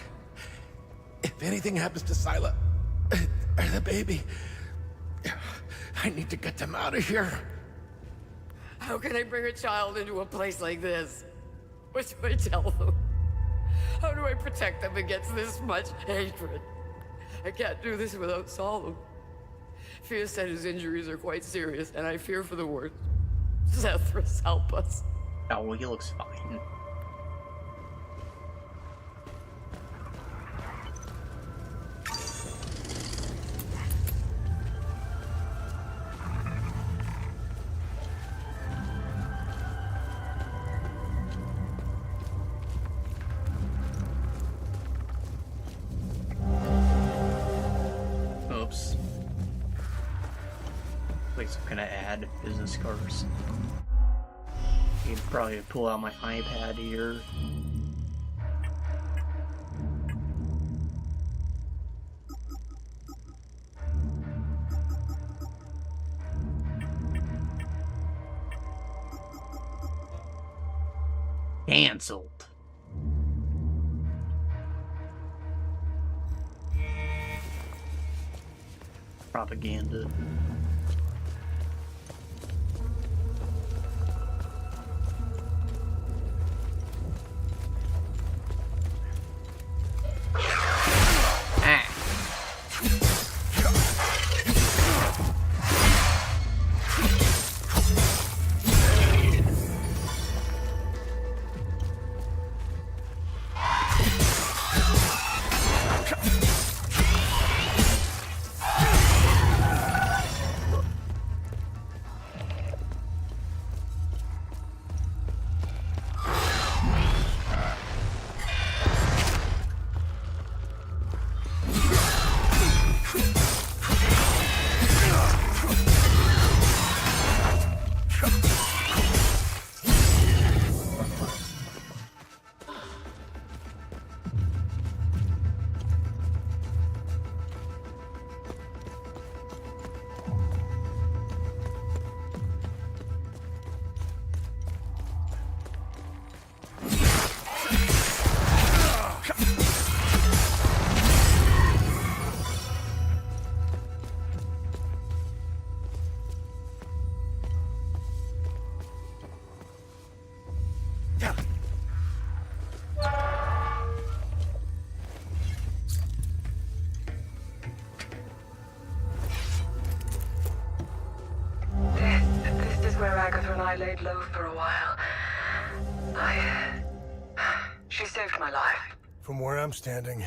If anything happens to Scylla or the baby, I need to get them out of here. How can I bring a child into a place like this? What do I tell them? How do I protect them against this much hatred? I can't do this without Solemn. Fia said his injuries are quite serious, and I fear for the worst. Zethras, help us. Oh, well, he looks fine. Some kind of ad, business cards. You can probably pull out my iPad here. Cancelled. Propaganda. I laid low for a while. She saved my life. From where I'm standing,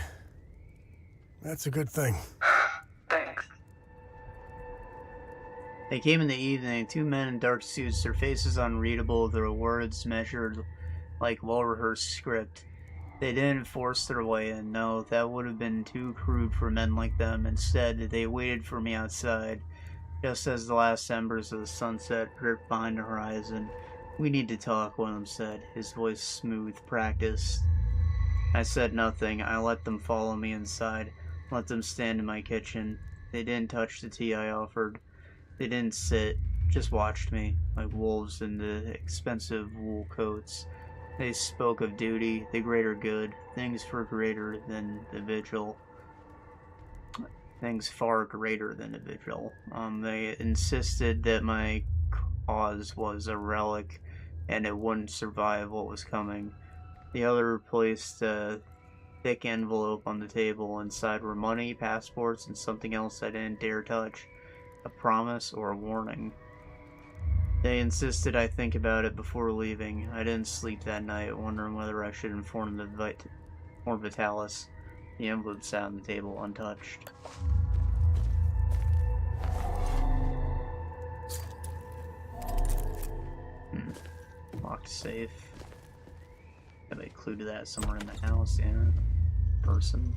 that's a good thing. Thanks. They came in the evening, 2 men in dark suits, their faces unreadable, their words measured like well-rehearsed script. They didn't force their way in, no, that would have been too crude for men like them. Instead, they waited for me outside. Just as the last embers of the sunset dripped behind the horizon. "We need to talk," one of them said, his voice smooth, practiced. I said nothing. I let them follow me inside, let them stand in my kitchen. They didn't touch the tea I offered. They didn't sit, just watched me, like wolves in the expensive wool coats. They spoke of duty, the greater good, things far greater than the vigil. They insisted that my cause was a relic and it wouldn't survive what was coming. The other placed a thick envelope on the table. Inside were money, passports, and something else I didn't dare touch. A promise or a warning. They insisted I think about it before leaving. I didn't sleep that night, wondering whether I should inform Vitalis. The envelope sat on the table untouched. Locked safe. Have a clue to that somewhere in the house, yeah. Person.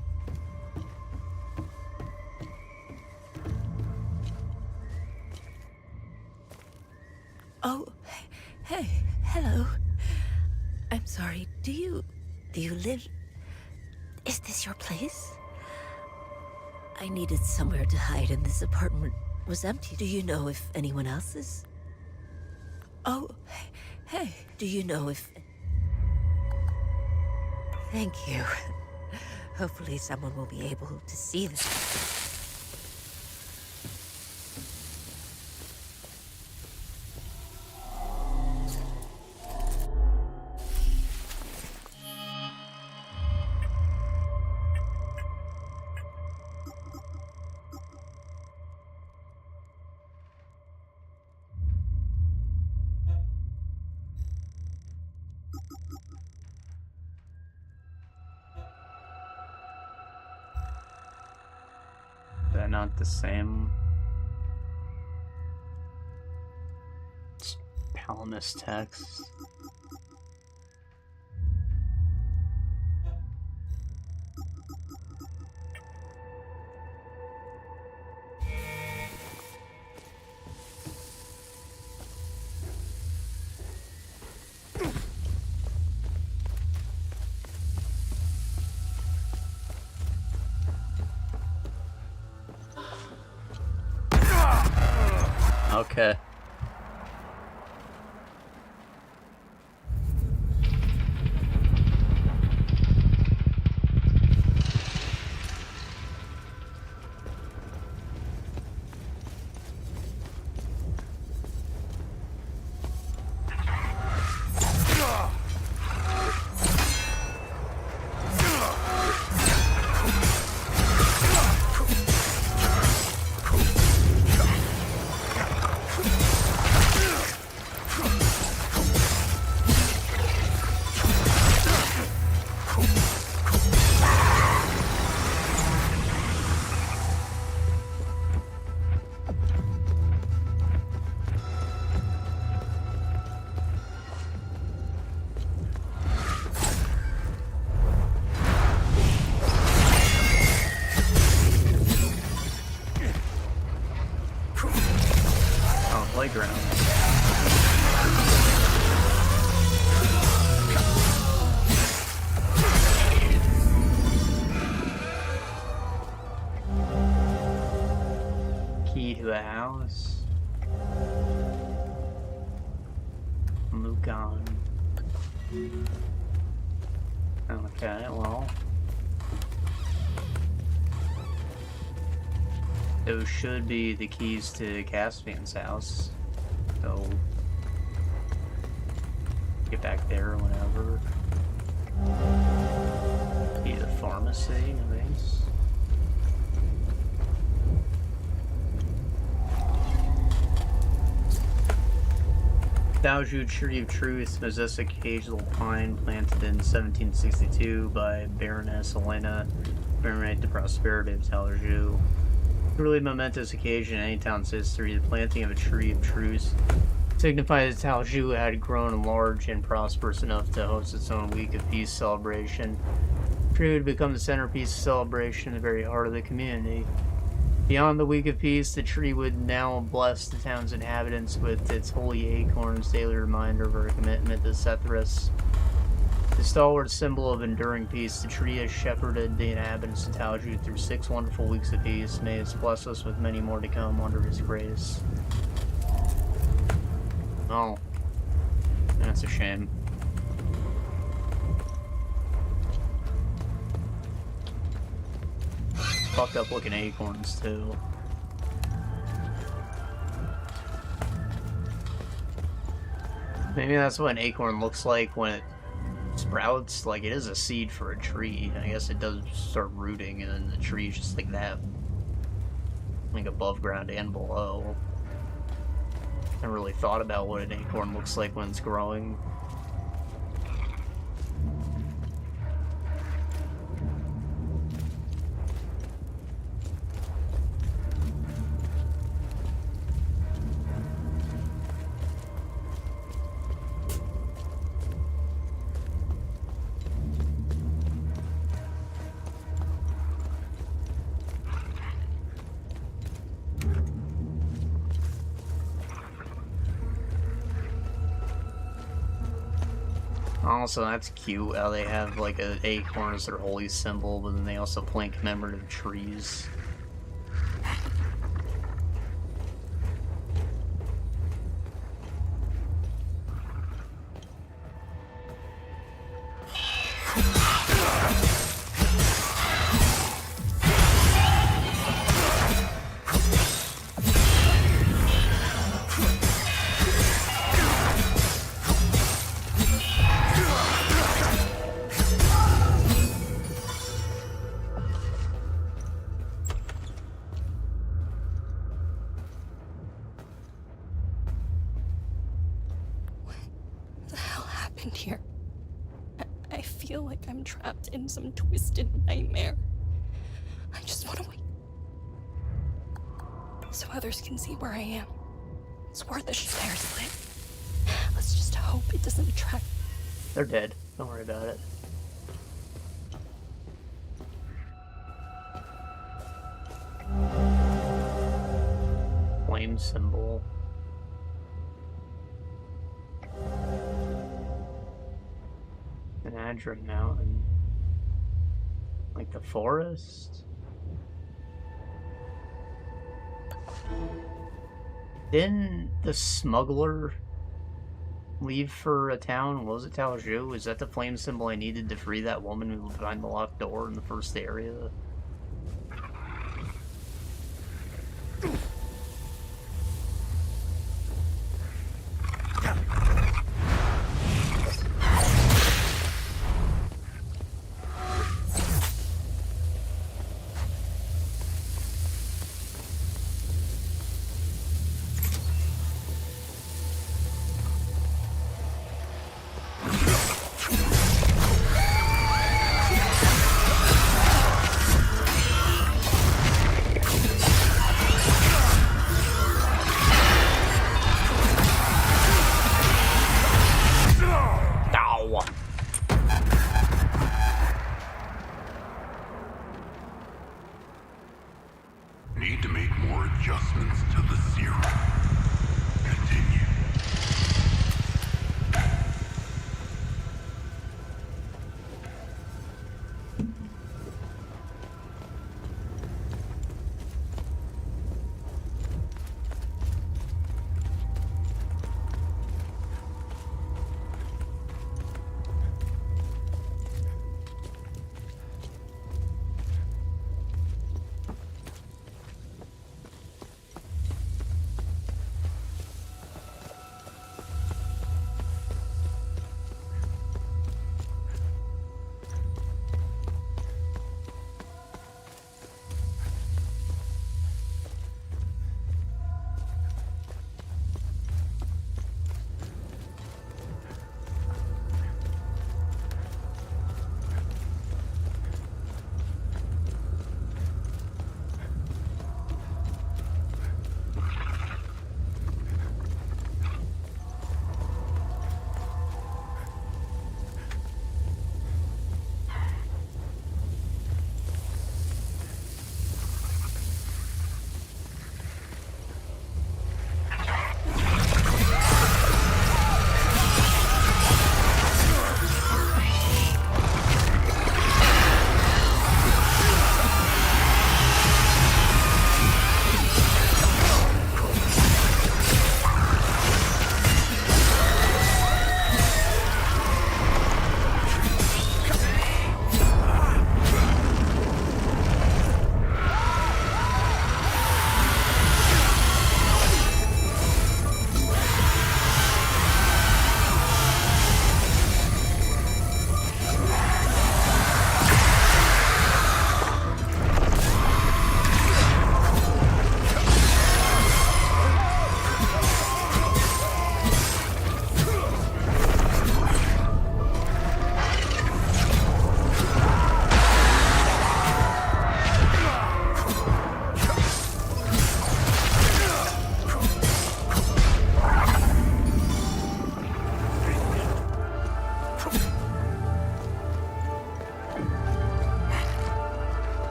Oh, hey, hello. I'm sorry, do you live... Is this your place? I needed somewhere to hide and this apartment was empty. Do you know if anyone else is... Oh, hey, do you know if... Thank you. Hopefully someone will be able to see this. Is that not the same? It's Palamas text. Okay. Playground. Key to a house. Mukan. Okay, well. Those should be the keys to Caspian's house. So get back there whenever. Be the pharmacy, nice. Talju Tree of Truth, Majestic Hazel Pine, planted in 1762 by Baroness Elena, Baronet de Prosperity of Talju. Truly momentous occasion in any town's history, the planting of a tree of truth signified that Talju had grown large and prosperous enough to host its own week of peace celebration. The tree would become the centerpiece of celebration in the very heart of the community. Beyond the week of peace, the tree would now bless the town's inhabitants with its holy acorns, daily reminder of our commitment to Sethris. The stalwart symbol of enduring peace, the tree has shepherded the inhabitants of Talju through 6 wonderful weeks of peace. May it bless us with many more to come under his grace. Oh. That's a shame. Fucked up looking acorns, too. Maybe that's what an acorn looks like when it sprouts. Like, it is a seed for a tree. I guess it does start rooting, and then the tree's just like that. Like, above ground and below. I never really thought about what an acorn looks like when it's growing. Also, that's cute how they have like an acorn as their holy symbol, but then they also plant commemorative trees. Here. I feel like I'm trapped in some twisted nightmare. I just want to wait. So others can see where I am. It's worth a fire's lit. Let's just hope it doesn't attract. They're dead. Don't worry about it. Flame symbol. An Adrian Mountain. Like the forest? Didn't the smuggler leave for a town? What was it, Talju? Is that the flame symbol I needed to free that woman who was behind the locked door in the first area? Need to make more adjustments to the serum. Continue.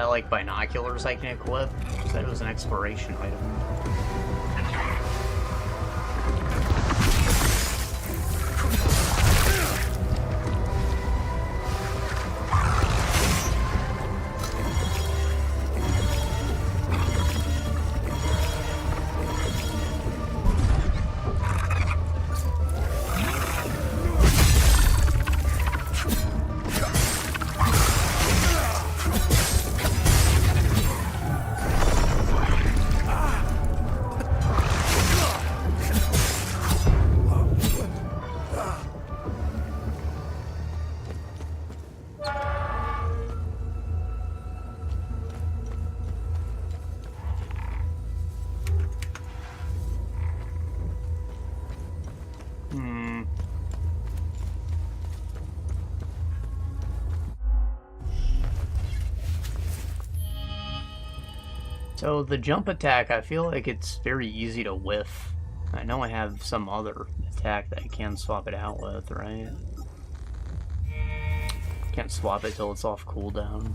Like binoculars I can equip? That was an exploration item. So the jump attack, I feel like it's very easy to whiff. I know I have some other attack that I can swap it out with, right? Can't swap it till it's off cooldown.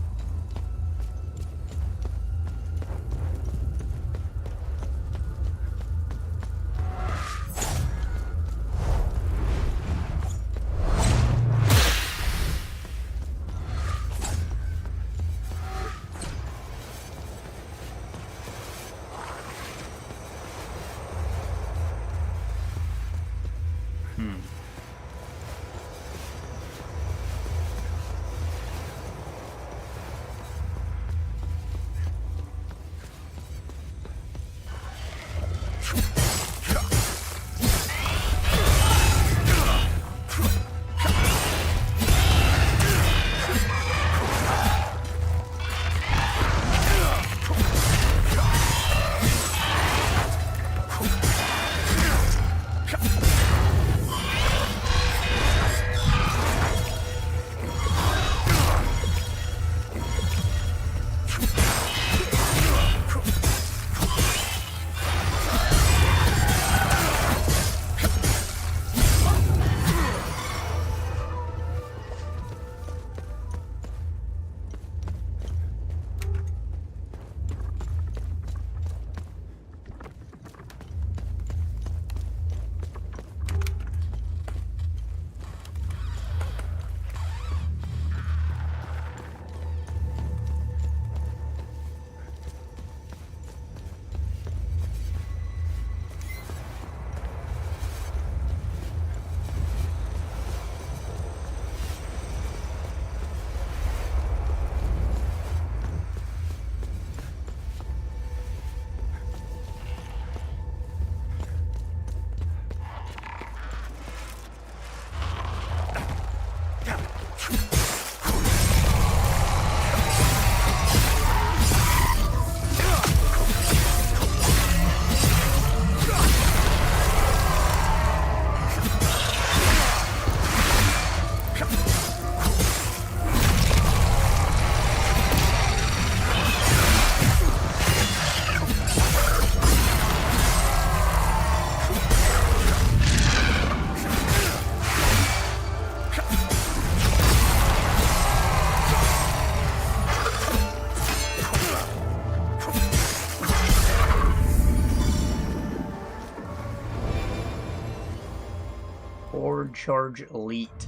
Forward charge elite.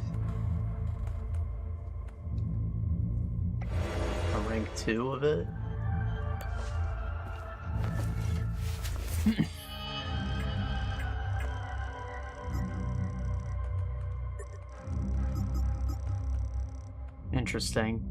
A rank 2 of it. Interesting.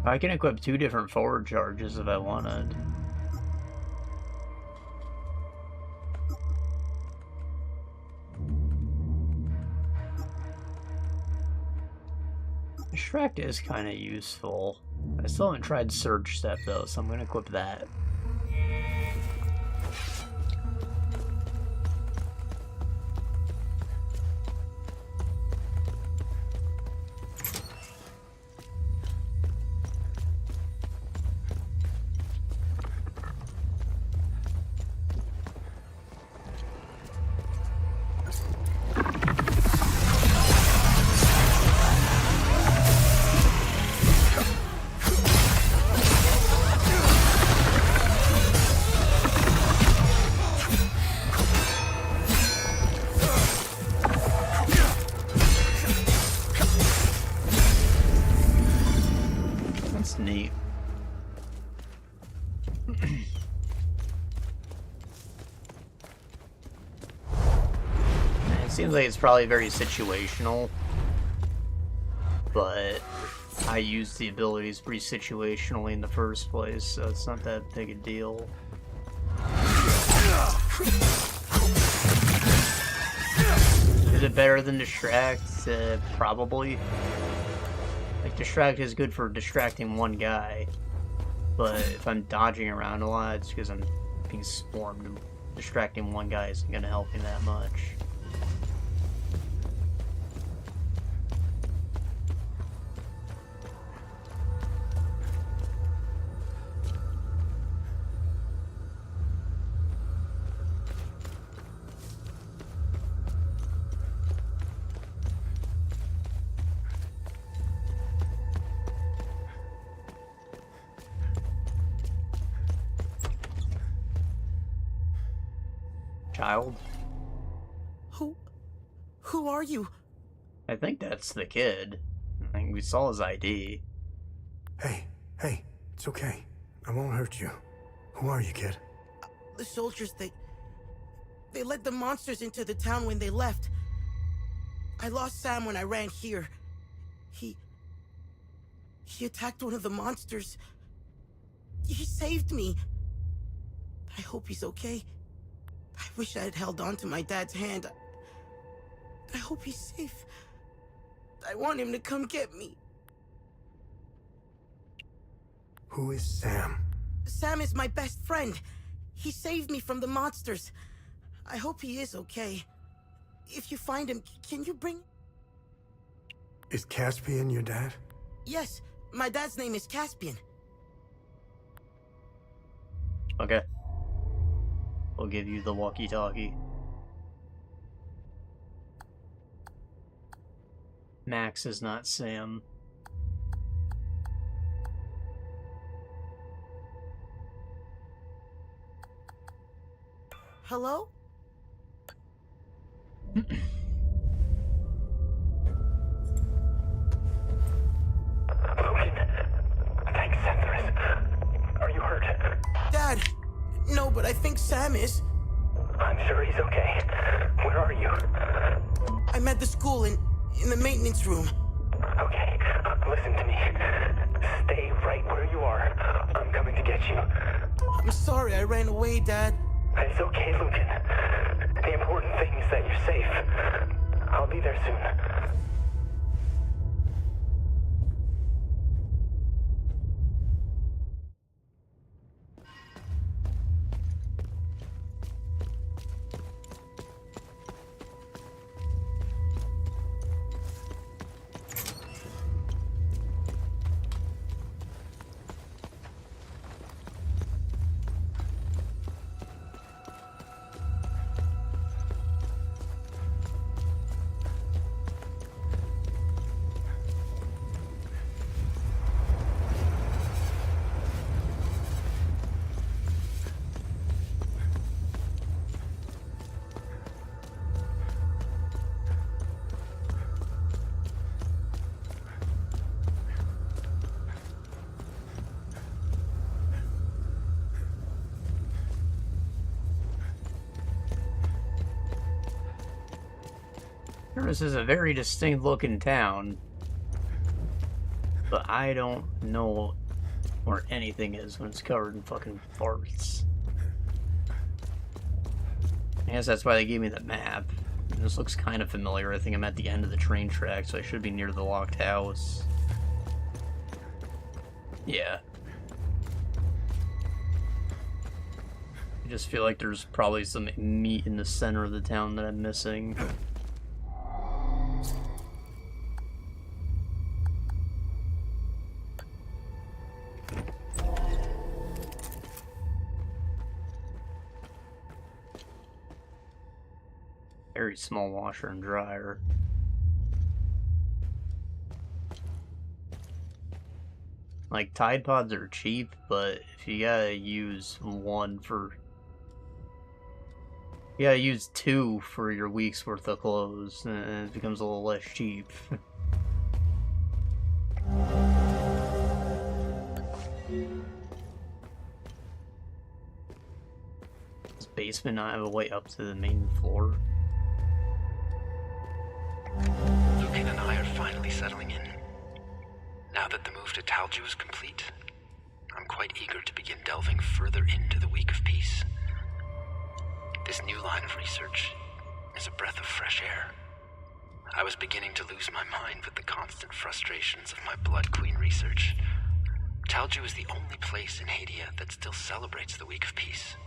I can equip 2 different forward charges if I wanted. Distract is kind of useful. I still haven't tried Surge Step though, so I'm going to equip that. Neat. It seems like it's probably very situational, but I used the abilities pretty situationally in the first place, so it's not that big a deal. Is it better than Distract? Probably. Like, Distract is good for distracting one guy, but if I'm dodging around a lot, it's because I'm being swarmed. Distracting one guy isn't going to help me that much. Child? Who are you? I think that's the kid. I think we saw his ID. Hey, it's okay. I won't hurt you. Who are you, kid? The soldiers, they led the monsters into the town when they left. I lost Sam when I ran here. He attacked one of the monsters. He saved me. I hope he's okay. I wish I had held on to my dad's hand. I hope he's safe. I want him to come get me. Who is Sam? Sam is my best friend. He saved me from the monsters. I hope he is okay. If you find him, can you bring... Is Caspian your dad? Yes, my dad's name is Caspian. Okay. We'll give you the walkie-talkie. Max is not Sam. Hello? Thanks, Zephyrus. Are you hurt? Dad! No, but I think Sam is. I'm sure he's okay. Where are you? I'm at the school in the maintenance room. Okay, listen to me. Stay right where you are. I'm coming to get you. I'm sorry I ran away, Dad. It's okay, Lucan. The important thing is that you're safe. I'll be there soon. This is a very distinct looking town, but I don't know where anything is when it's covered in fucking farts. I guess that's why they gave me the map. This looks kind of familiar. I think I'm at the end of the train track, so I should be near the locked house. Yeah. I just feel like there's probably some meat in the center of the town that I'm missing. Very small washer and dryer. Like, Tide Pods are cheap, but if you gotta use one for... You gotta use two for your week's worth of clothes, and it becomes a little less cheap. Does basement not have a way up to the main floor? Lucan and I are finally settling in. Now that the move to Talju is complete, I'm quite eager to begin delving further into the Week of Peace. This new line of research is a breath of fresh air. I was beginning to lose my mind with the constant frustrations of my Blood Queen research. Talju is the only place in Hadia that still celebrates the Week of Peace,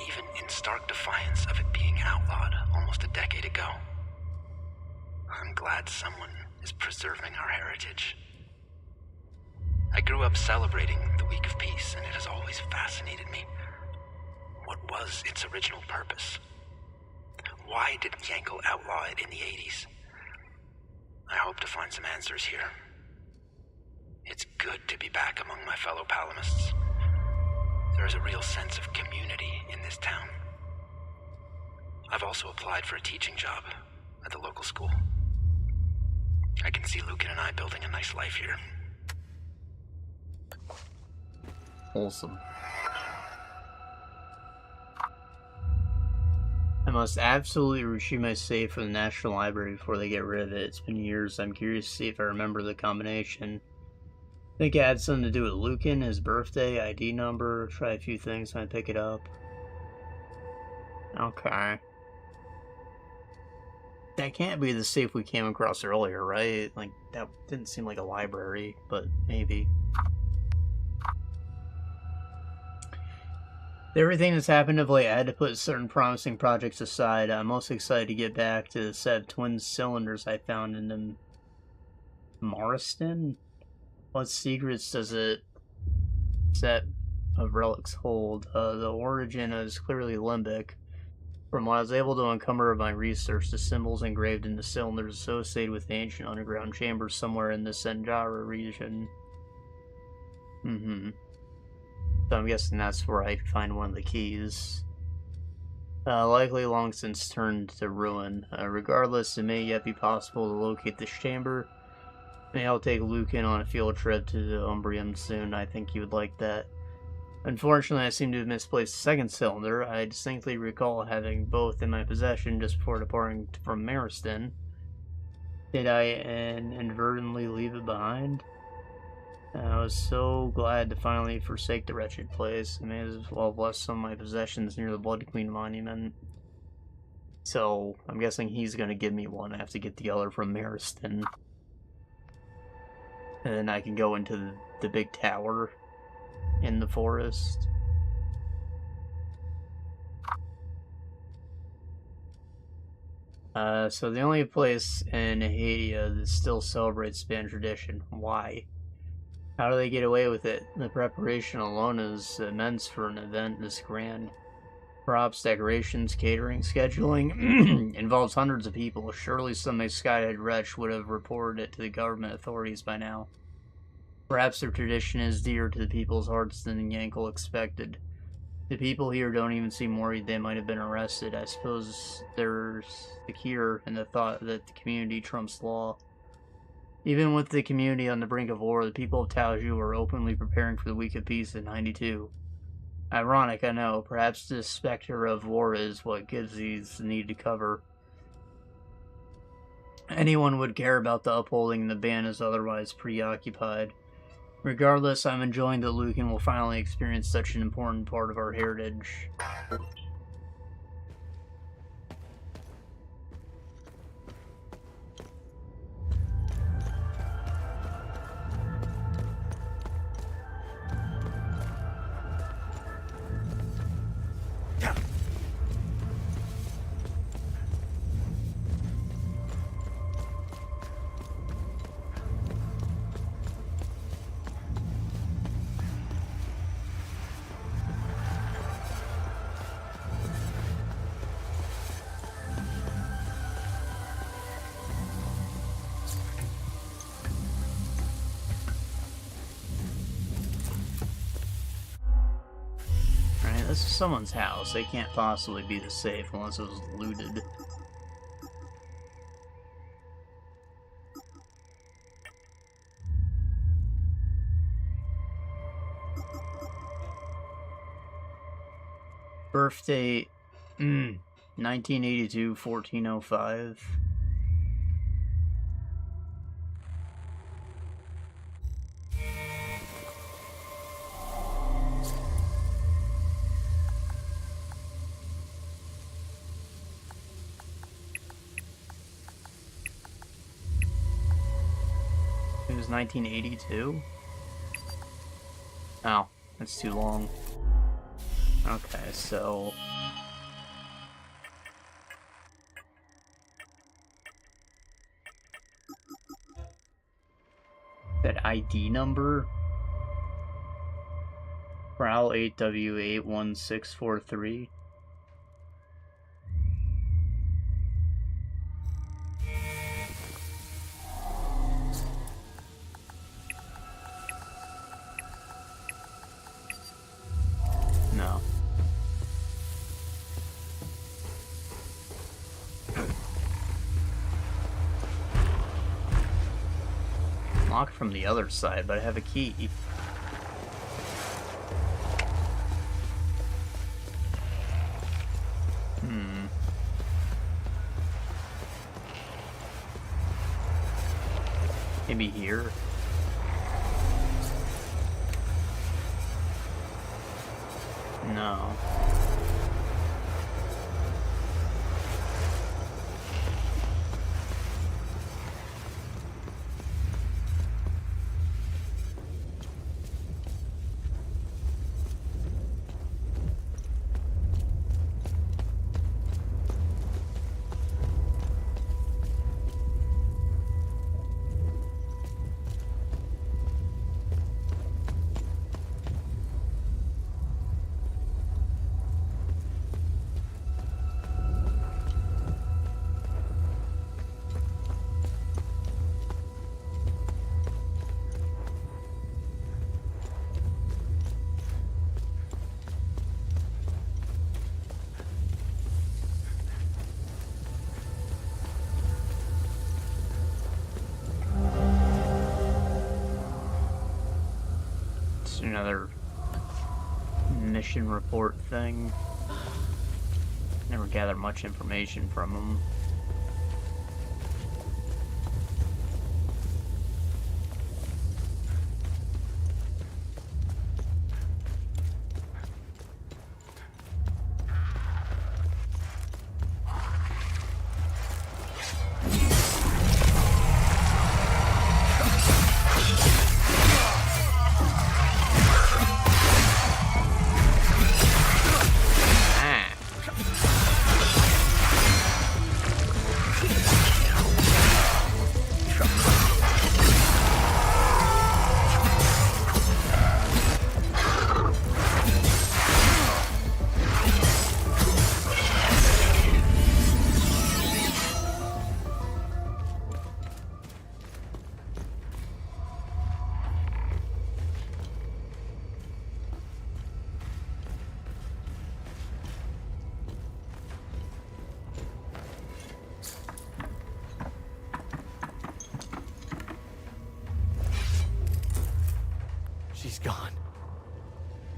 even in stark defiance of it being outlawed almost a decade ago. I'm glad someone is preserving our heritage. I grew up celebrating the Week of Peace, and it has always fascinated me. What was its original purpose? Why did Yankel outlaw it in the 80s? I hope to find some answers here. It's good to be back among my fellow Palamists. There is a real sense of community in this town. I've also applied for a teaching job at the local school. I can see Lucan and I building a nice life here. Wholesome. I must absolutely retrieve my safe from the National Library before they get rid of it. It's been years. I'm curious to see if I remember the combination. I think it had something to do with Lucan, his birthday, ID number. Try a few things when I pick it up. Okay. That can't be the safe we came across earlier, right? Like, that didn't seem like a library, but maybe. Everything that's happened of late, I had to put certain promising projects aside. I'm most excited to get back to the set of twin cylinders I found in the Marston? What secrets does it set of relics hold? The origin is clearly limbic. From what I was able to uncover of my research, the symbols engraved in the cylinders associated with the ancient underground chambers somewhere in the Senjara region. So I'm guessing that's where I'd find one of the keys. Likely long since turned to ruin. Regardless, it may yet be possible to locate this chamber. Maybe I'll take Lucan on a field trip to the Umbrium soon. I think he would like that. Unfortunately, I seem to have misplaced the second cylinder. I distinctly recall having both in my possession just before departing from Marston. Did I inadvertently leave it behind? I was so glad to finally forsake the wretched place. I may as well have left some of my possessions near the Blood Queen monument. So, I'm guessing he's gonna give me one. I have to get the other from Marston. And then I can go into the big tower in the forest. So the only place in Hadia that still celebrates Spanish tradition. Why? How do they get away with it? The preparation alone is immense for an event this grand. Props, decorations, catering, scheduling involves hundreds of people. Surely some misguided wretch would have reported it to the government authorities by now. Perhaps their tradition is dearer to the people's hearts than Yankel expected. The people here don't even seem worried they might have been arrested. I suppose there's secure in the thought that the community trumps law. Even with the community on the brink of war, the people of Talju are openly preparing for the week of peace in 92. Ironic, I know. Perhaps the specter of war is what gives these the need to cover. Anyone would care about the upholding the ban is otherwise preoccupied. Regardless, I'm enjoying that Lucan will finally experience such an important part of our heritage. This is someone's house. They can't possibly be the safe unless it was looted. Birth date 1982, 1405. It was 1982? Oh, that's too long. Okay, so... that ID number? Prowl 8W81643. No. Locked from the other side, but I have a key. Maybe here. No. Another mission report thing. Never gathered much information from them. She's gone.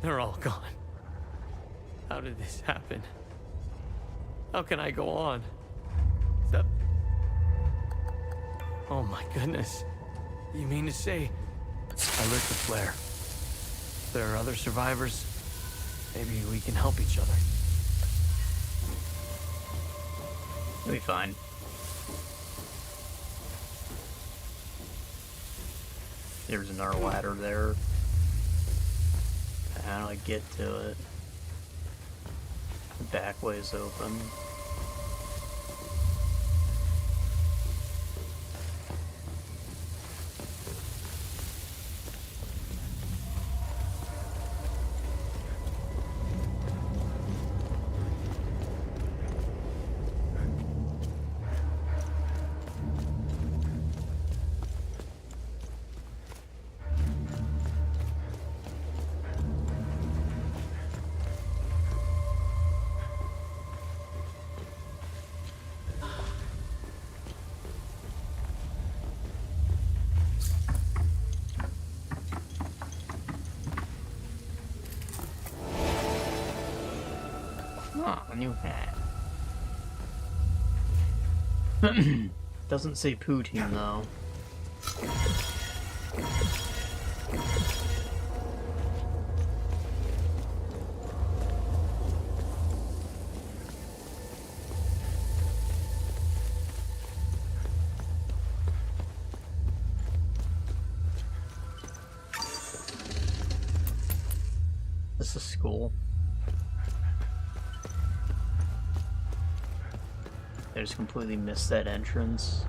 They're all gone. How did this happen? How can I go on? Except... Oh my goodness. You mean to say... I lit the flare. If there are other survivors, maybe we can help each other. We'll be fine. There's another ladder there. How do I get to it? The back way's open. A new hat. Doesn't say poutine though. This is school. I just completely missed that entrance.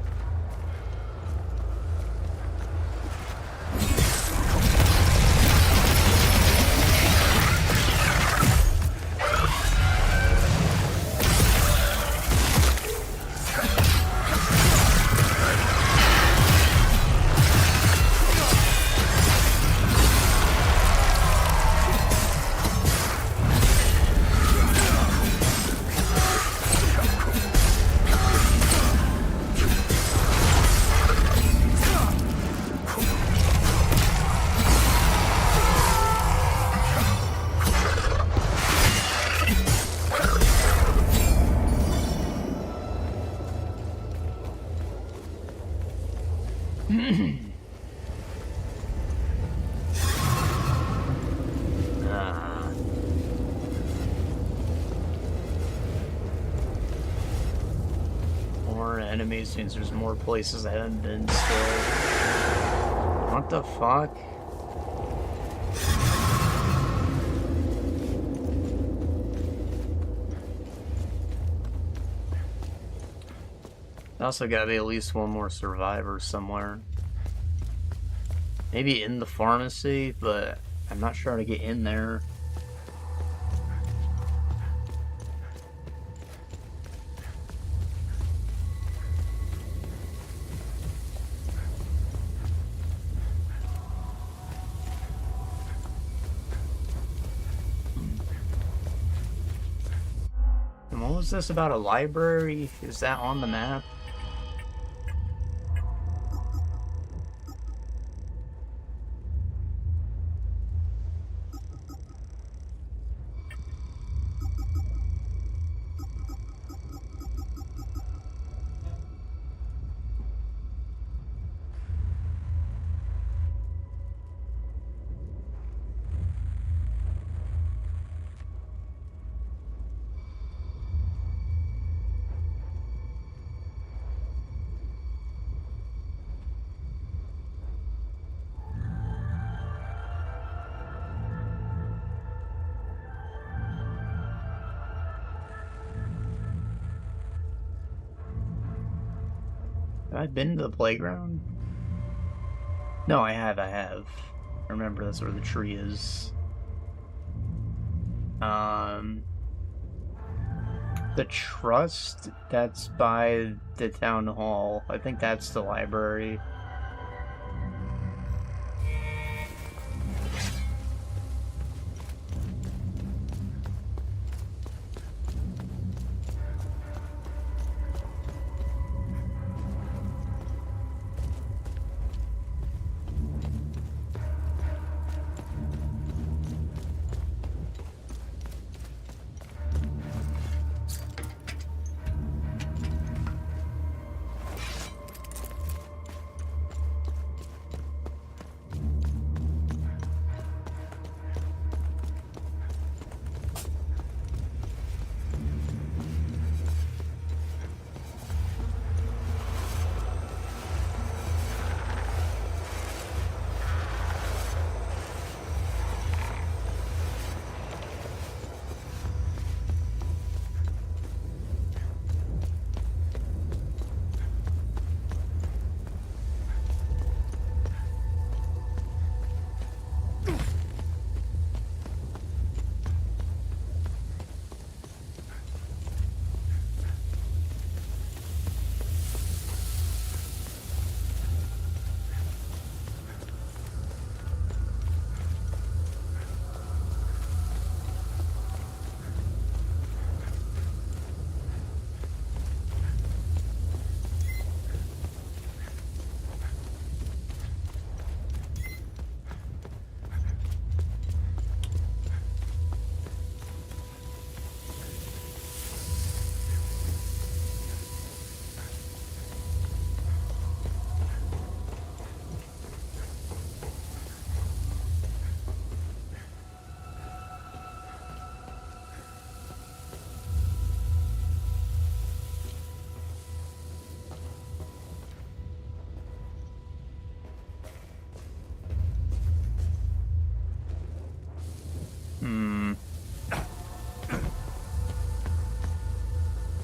More enemies means there's more places that haven't been explored. What the fuck? Also gotta be at least one more survivor somewhere. Maybe in the pharmacy, but I'm not sure how to get in there. And what was this about a library? Is that on the map? Have I been to the playground? No, I have. I remember that's where the tree is. The trust that's by the town hall. I think that's the library.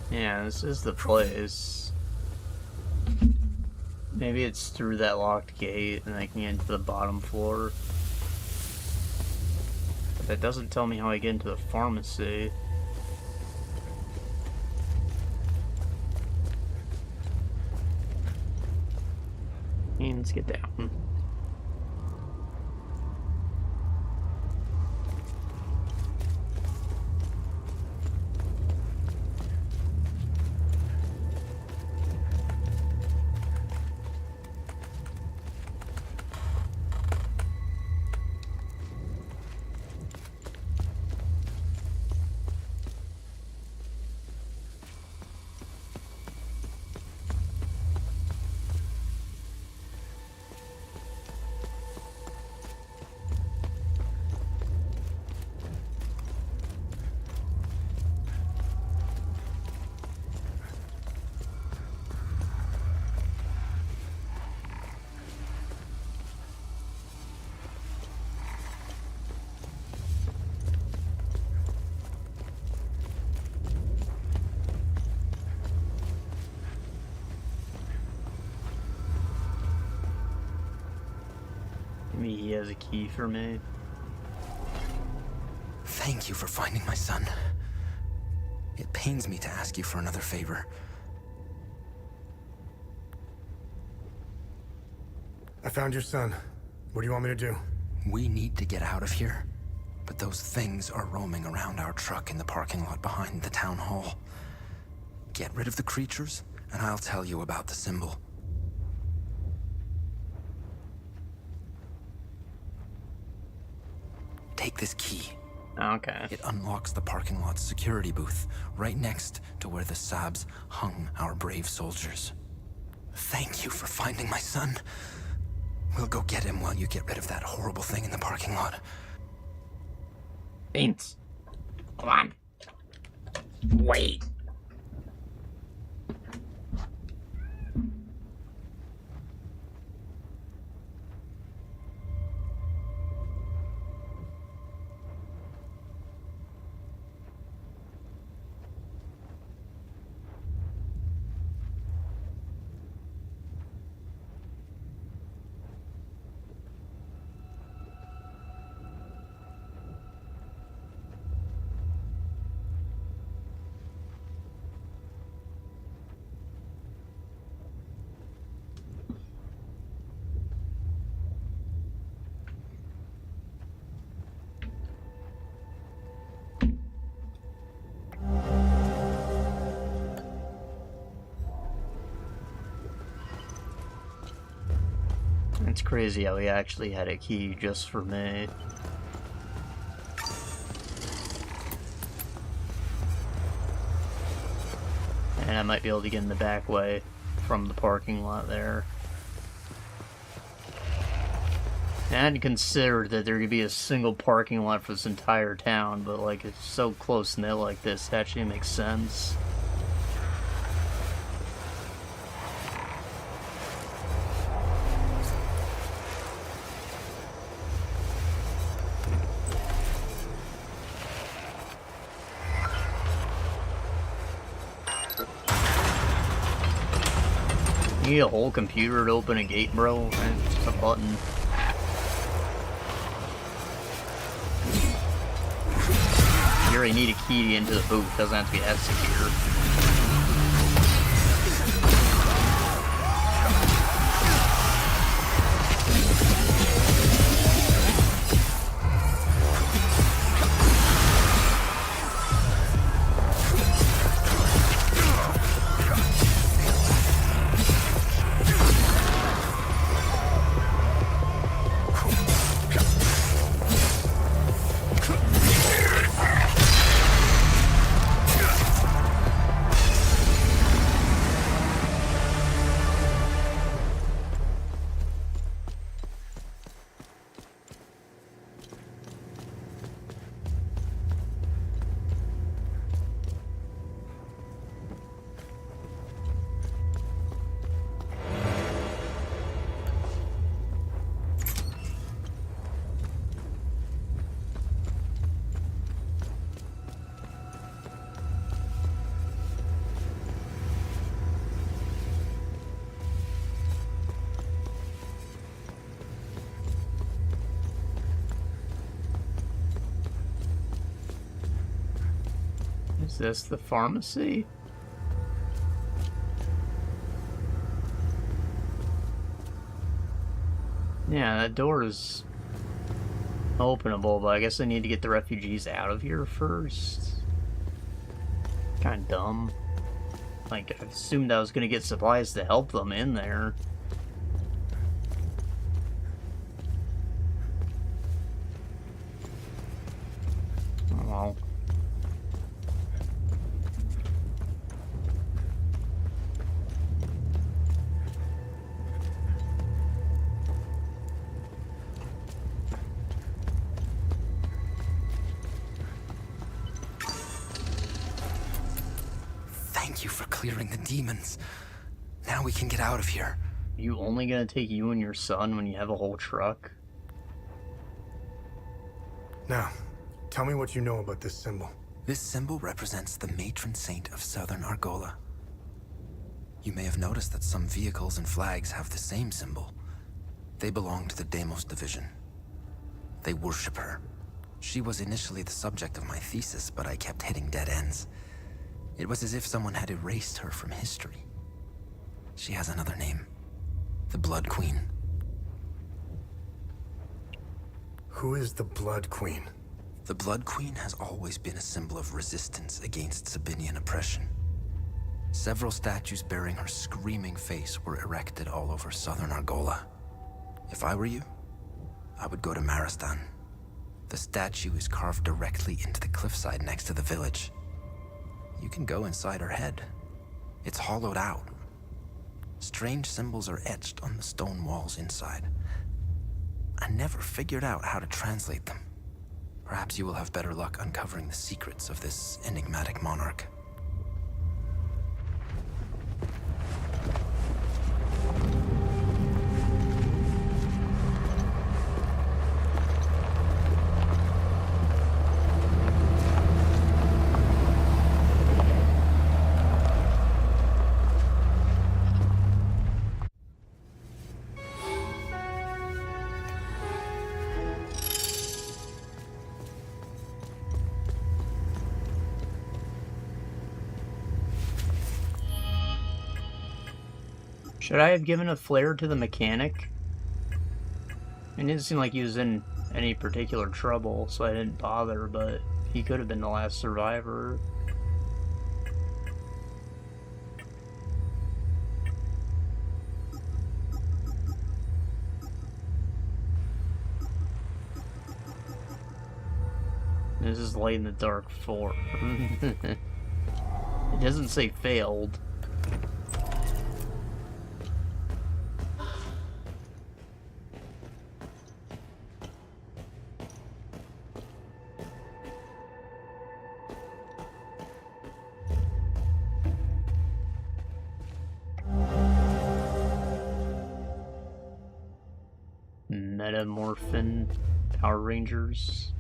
Yeah, this is the place. Maybe it's through that locked gate and I can get into the bottom floor. But that doesn't tell me how I get into the pharmacy. And let's get down. Maybe he has a key for me. Thank you for finding my son. It pains me to ask you for another favor. I found your son. What do you want me to do? We need to get out of here, but those things are roaming around our truck in the parking lot behind the town hall. Get rid of the creatures, and I'll tell you about the symbol. Take this key. Okay. It unlocks the parking lot's security booth, right next to where the Sabs hung our brave soldiers. Thank you for finding my son. We'll go get him while you get rid of that horrible thing in the parking lot. Beans. Come on. Wait. It's crazy how he actually had a key just for me. And I might be able to get in the back way from the parking lot there. And I hadn't considered that there could be a single parking lot for this entire town, but like it's so close knit like this, it actually makes sense. You need a whole computer to open a gate, bro? It's just a button. You already need a key to get into the booth. Doesn't have to be that secure. Is this the pharmacy? Yeah, that door is openable, but I guess I need to get the refugees out of here first. Kinda dumb. Like, I assumed I was gonna get supplies to help them in there. Oh well. Thank you for clearing the demons. Now we can get out of here. You only gonna take you and your son when you have a whole truck? Now, tell me what you know about this symbol. This symbol represents the matron saint of Southern Argola. You may have noticed that some vehicles and flags have the same symbol. They belong to the Deimos division. They worship her. She was initially the subject of my thesis, but I kept hitting dead ends. It was as if someone had erased her from history. She has another name. The Blood Queen. Who is the Blood Queen? The Blood Queen has always been a symbol of resistance against Sabinian oppression. Several statues bearing her screaming face were erected all over southern Argola. If I were you, I would go to Maristan. The statue is carved directly into the cliffside next to the village. You can go inside her head. It's hollowed out. Strange symbols are etched on the stone walls inside. I never figured out how to translate them. Perhaps you will have better luck uncovering the secrets of this enigmatic monarch. Should I have given a flare to the mechanic? It didn't seem like he was in any particular trouble, so I didn't bother, but he could have been the last survivor. This is Light in the Dark 4. It doesn't say failed. Metamorphin Power Rangers.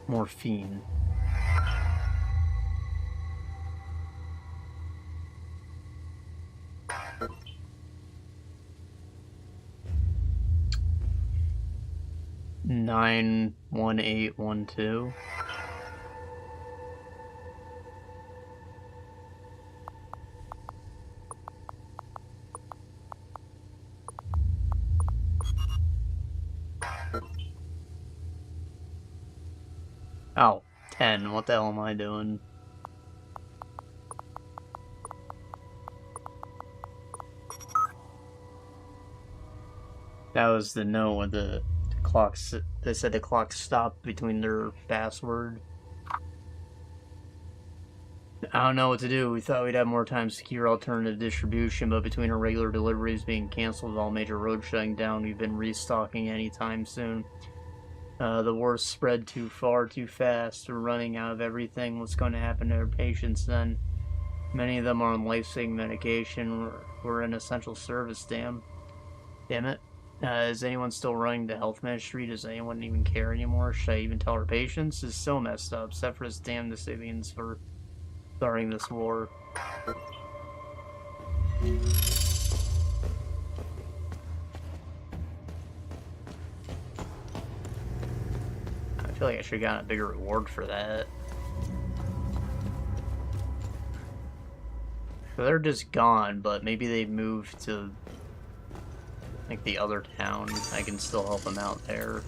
Morphine. Nine 1812. Oh, 10. What the hell am I doing? That was the note when the clocks. They said the clock stopped between their password. I don't know what to do. We thought we'd have more time to secure alternative distribution, but between our regular deliveries being canceled, all major roads shutting down, we've been restocking anytime soon. The war spread too far, too fast. We're running out of everything. What's going to happen to our patients then? Many of them are on life-saving medication. We're an essential service, damn it. Is anyone still running the health ministry? Does anyone even care anymore? Should I even tell our patients? This is so messed up. Except for this damn Decivians for starting this war. I feel like I should have gotten a bigger reward for that. So they're just gone, but maybe they moved to like the other town. I can still help them out there.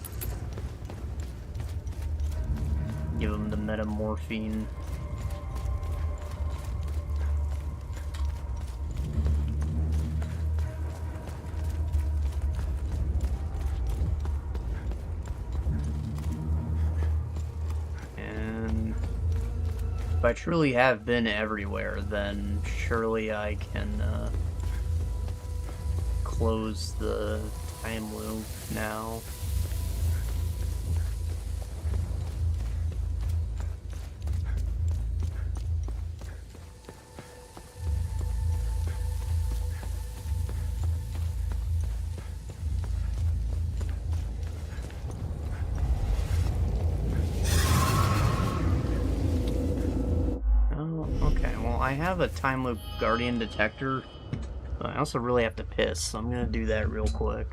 Give them the metamorphine. If I truly have been everywhere, then surely I can close the time loop now. I have a time loop guardian detector, but I also really have to piss, so I'm gonna do that real quick.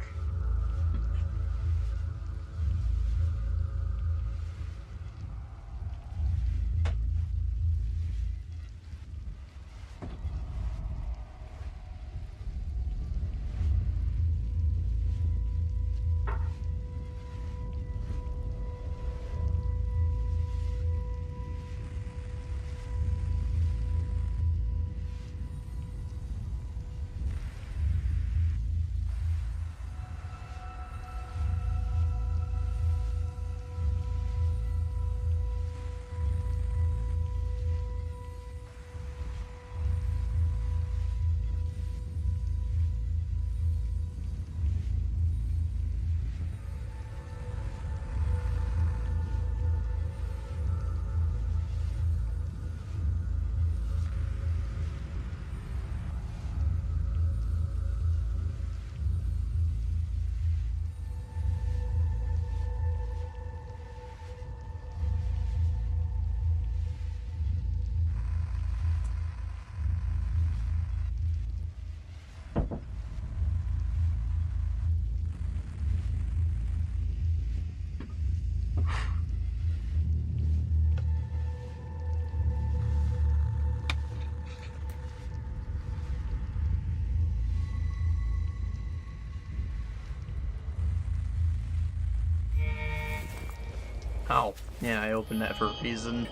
Oh, yeah, I opened that for a reason.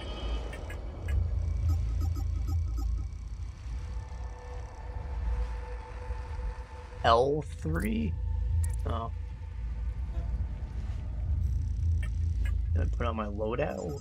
L3? Oh. Did I put on my loadout?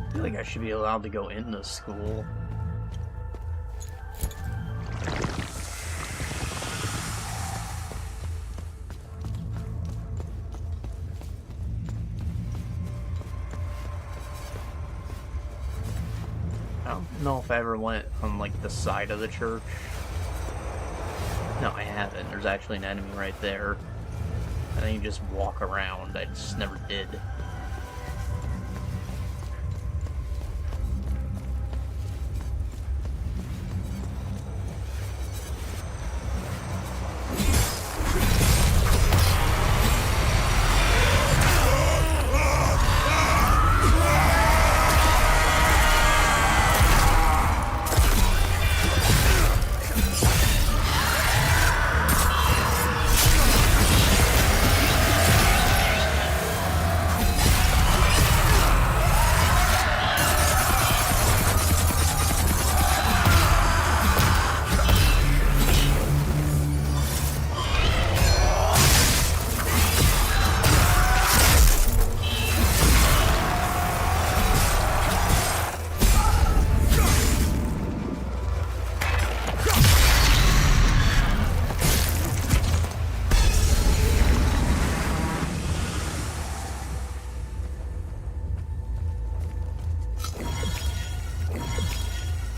I feel like I should be allowed to go into school. I don't know if I ever went on like the side of the church. No, I haven't. There's actually an enemy right there. I think you just walk around. I just never did.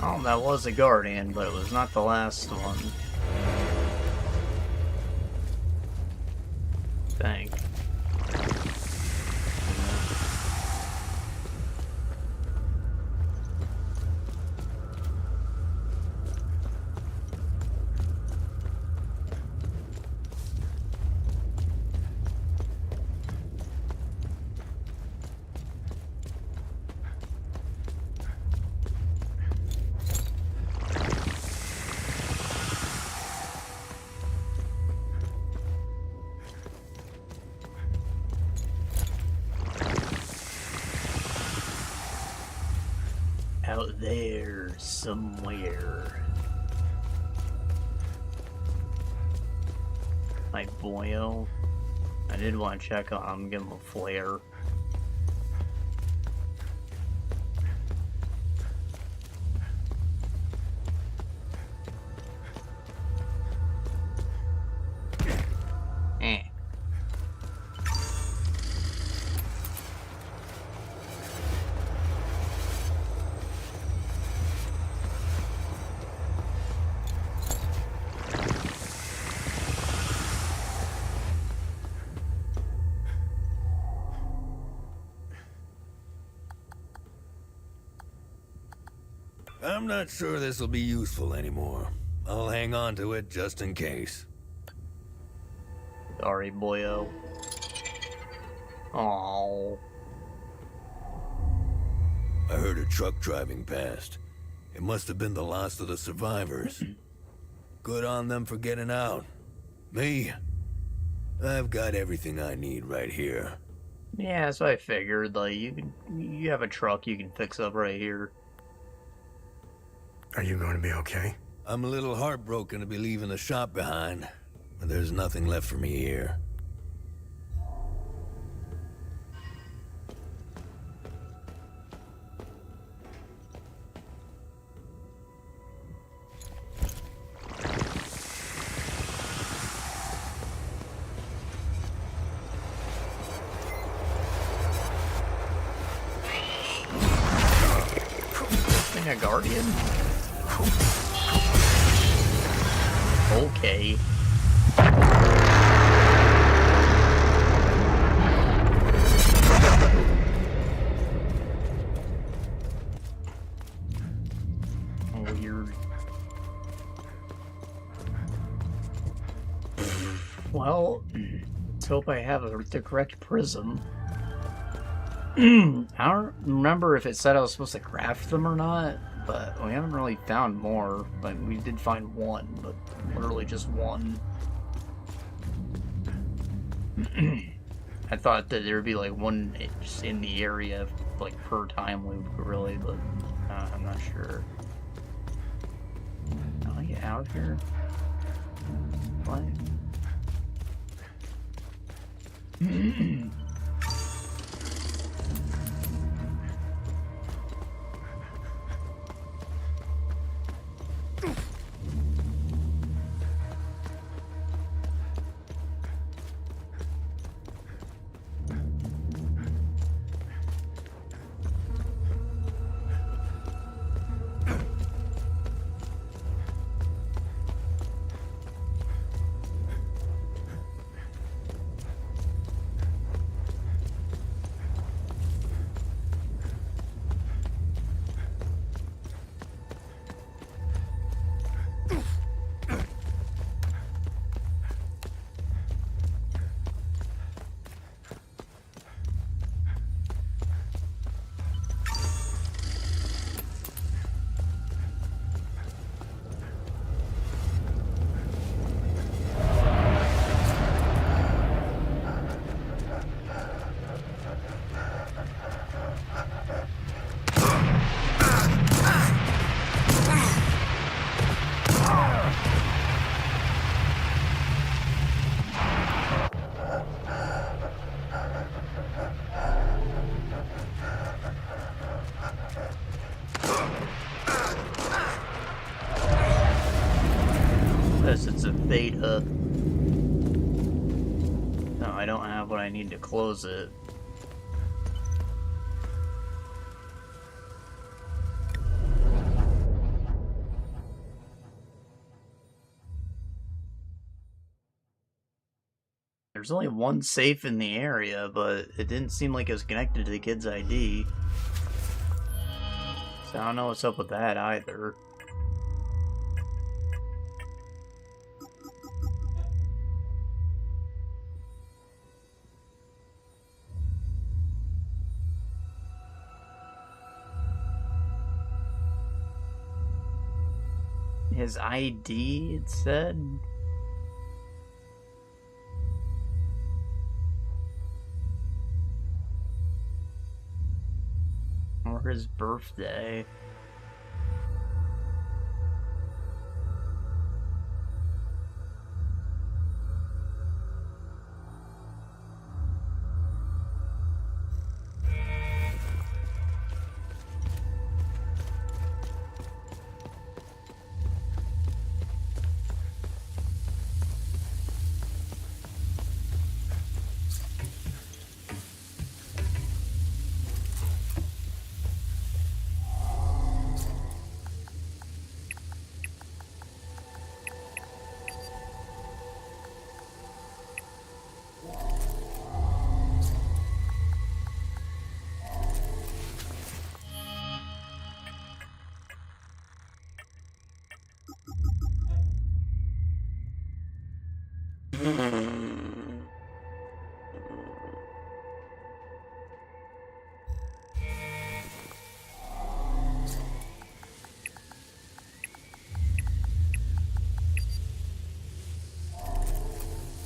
Oh, that was a guardian, but it was not the last one. Thank. Out there somewhere. My boyo. I did want to check on him, give him a flare. I'm not sure this will be useful anymore. I'll hang on to it just in case. Sorry, boyo. Aww. I heard a truck driving past. It must have been the last of the survivors. Good on them for getting out. Me? I've got everything I need right here. Yeah, that's what I figured. Like, you have a truck you can fix up right here. Are you going to be okay? I'm a little heartbroken to be leaving the shop behind, but there's nothing left for me here. A guardian? Okay. Weird. Well, Let's hope I have the correct prism. I don't remember if it said I was supposed to craft them or not, but we haven't really found more. Like, we did find one, but literally just one. I thought that there would be like one just in the area, like per time loop, really, but I'm not sure. Can I get out of here? What? It's a beta. No, I don't have what I need to close it. There's only one safe in the area, but it didn't seem like it was connected to the kid's ID. So I don't know what's up with that either. His ID, it said? Or his birthday.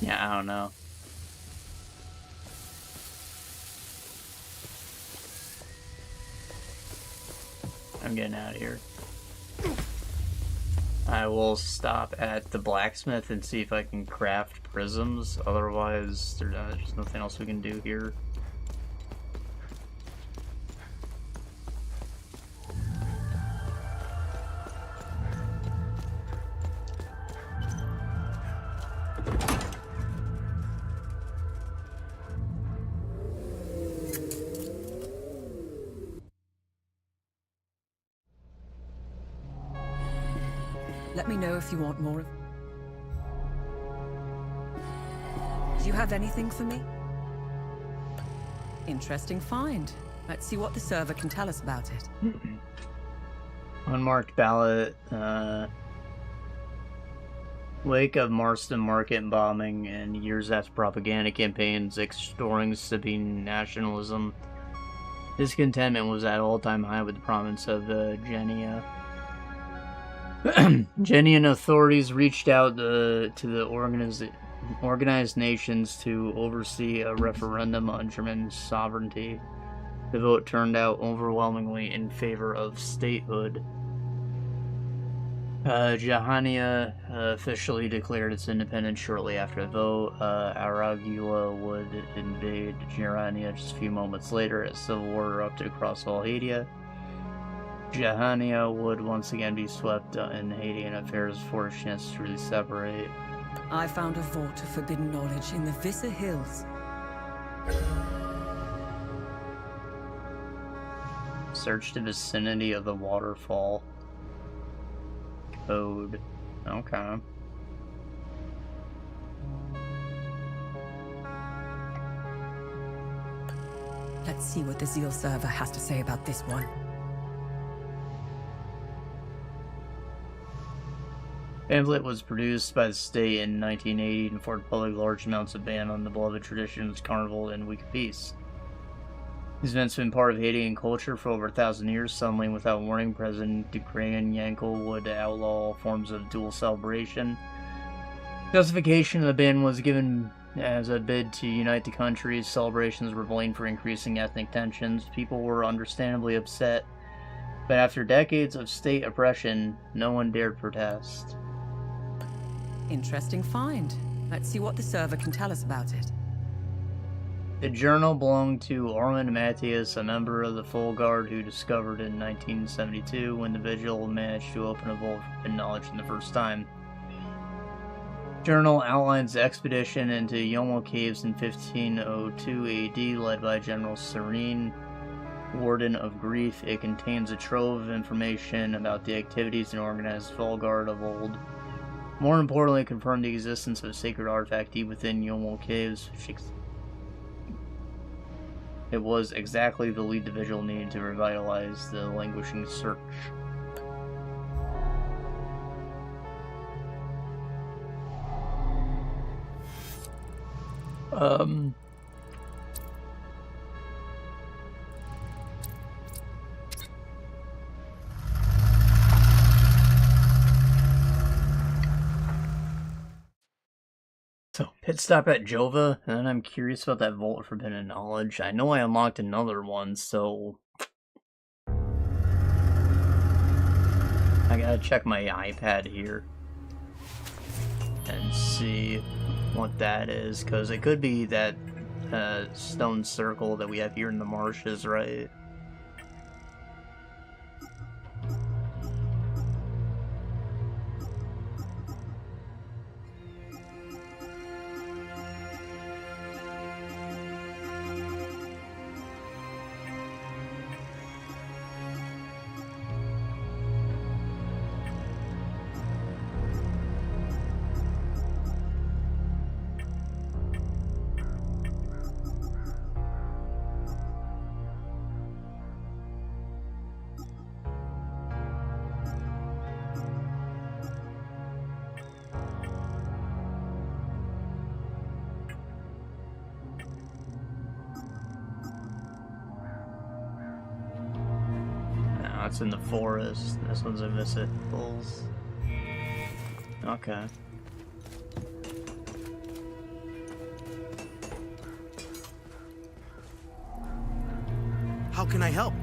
Yeah, I don't know. I'm getting out of here. I will stop at the blacksmith and see if I can craft prisms. Otherwise, there's nothing else we can do here. Let me know if you want more of... Do you have anything for me? Interesting find. Let's see what the server can tell us about it. Unmarked ballot, Wake of Marston Market bombing and years after propaganda campaigns extorting Sabine nationalism, discontentment was at all-time high with the province of Genia. Genian authorities reached out to the organized nations to oversee a referendum on German sovereignty. The vote turned out overwhelmingly in favor of statehood. Jahania officially declared its independence shortly after the vote. Aragula would invade Gerania just a few moments later as civil war erupted across all Hadia. Jahania would once again be swept in Hadian affairs before a chance to really separate. I found a vault of forbidden knowledge in the Visser Hills. Search the vicinity of the waterfall. Code. Okay. Let's see what the Zeal server has to say about this one. Pamphlet was produced by the state in 1980 and afforded public large amounts of ban on the beloved traditions, carnival, and week of peace. These events have been part of Haitian culture for over 1,000 years. Suddenly, without warning, President Ducrain Yankel would outlaw all forms of dual celebration. Justification of the ban was given as a bid to unite the country. Celebrations were blamed for increasing ethnic tensions. People were understandably upset, but after decades of state oppression, no one dared protest. Interesting find. Let's see what the server can tell us about it. The journal belonged to Ormond Matthias, a member of the Full Guard who discovered it in 1972 when the Vigil managed to open a vault of forbidden knowledge for the first time. The journal outlines the expedition into Yomo Caves in 1502 AD led by General Serene, Warden of Grief. It contains a trove of information about the activities and organized Full Guard of old. More importantly, it confirmed the existence of a sacred artifact deep within Yomo Caves, it was exactly the lead the Vigil needed to revitalize the languishing search. So, pit stop at Jova, and then I'm curious about that Vault of Forbidden Knowledge. I know I unlocked another one, so I gotta check my iPad here and see what that is, because it could be that stone circle that we have here in the marshes, right? It's in the forest. This one's in Visit Hills. Okay. How can I help?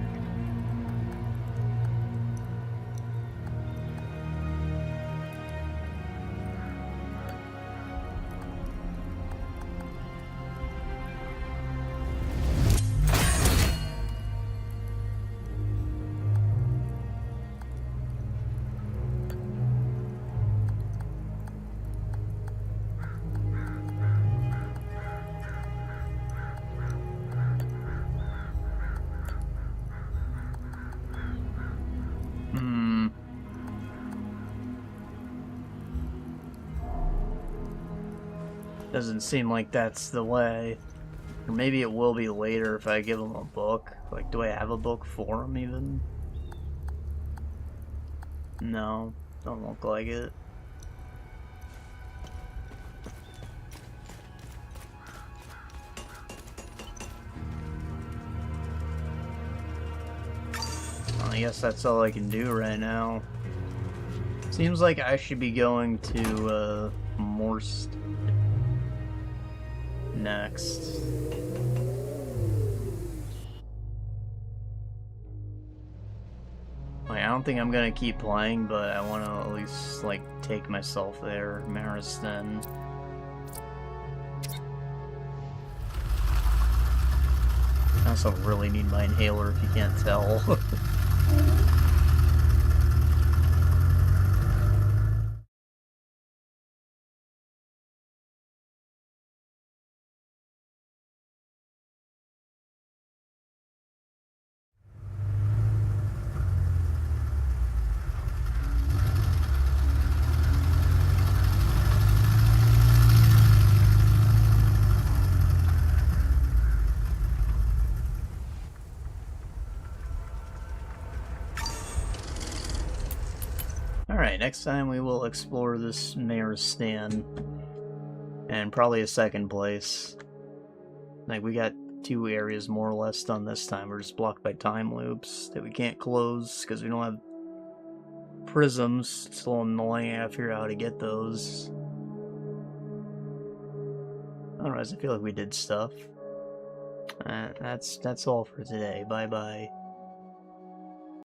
Doesn't seem like that's the way. Or maybe it will be later if I give him a book. Like, do I have a book for him even? No, don't look like it. I guess that's all I can do right now. Seems like I should be going to, Marsh next. Like, I don't think I'm gonna keep playing, but I want to at least, like, take myself there. Mariston. I also really need my inhaler if you can't tell. Alright, next time we will explore this mayor's stand. And probably a second place. Like, we got 2 areas more or less done this time. We're just blocked by time loops that we can't close because we don't have prisms. It's a little annoying. I gotta figure out how to get those. Otherwise, I feel like we did stuff. That's all for today. Bye-bye.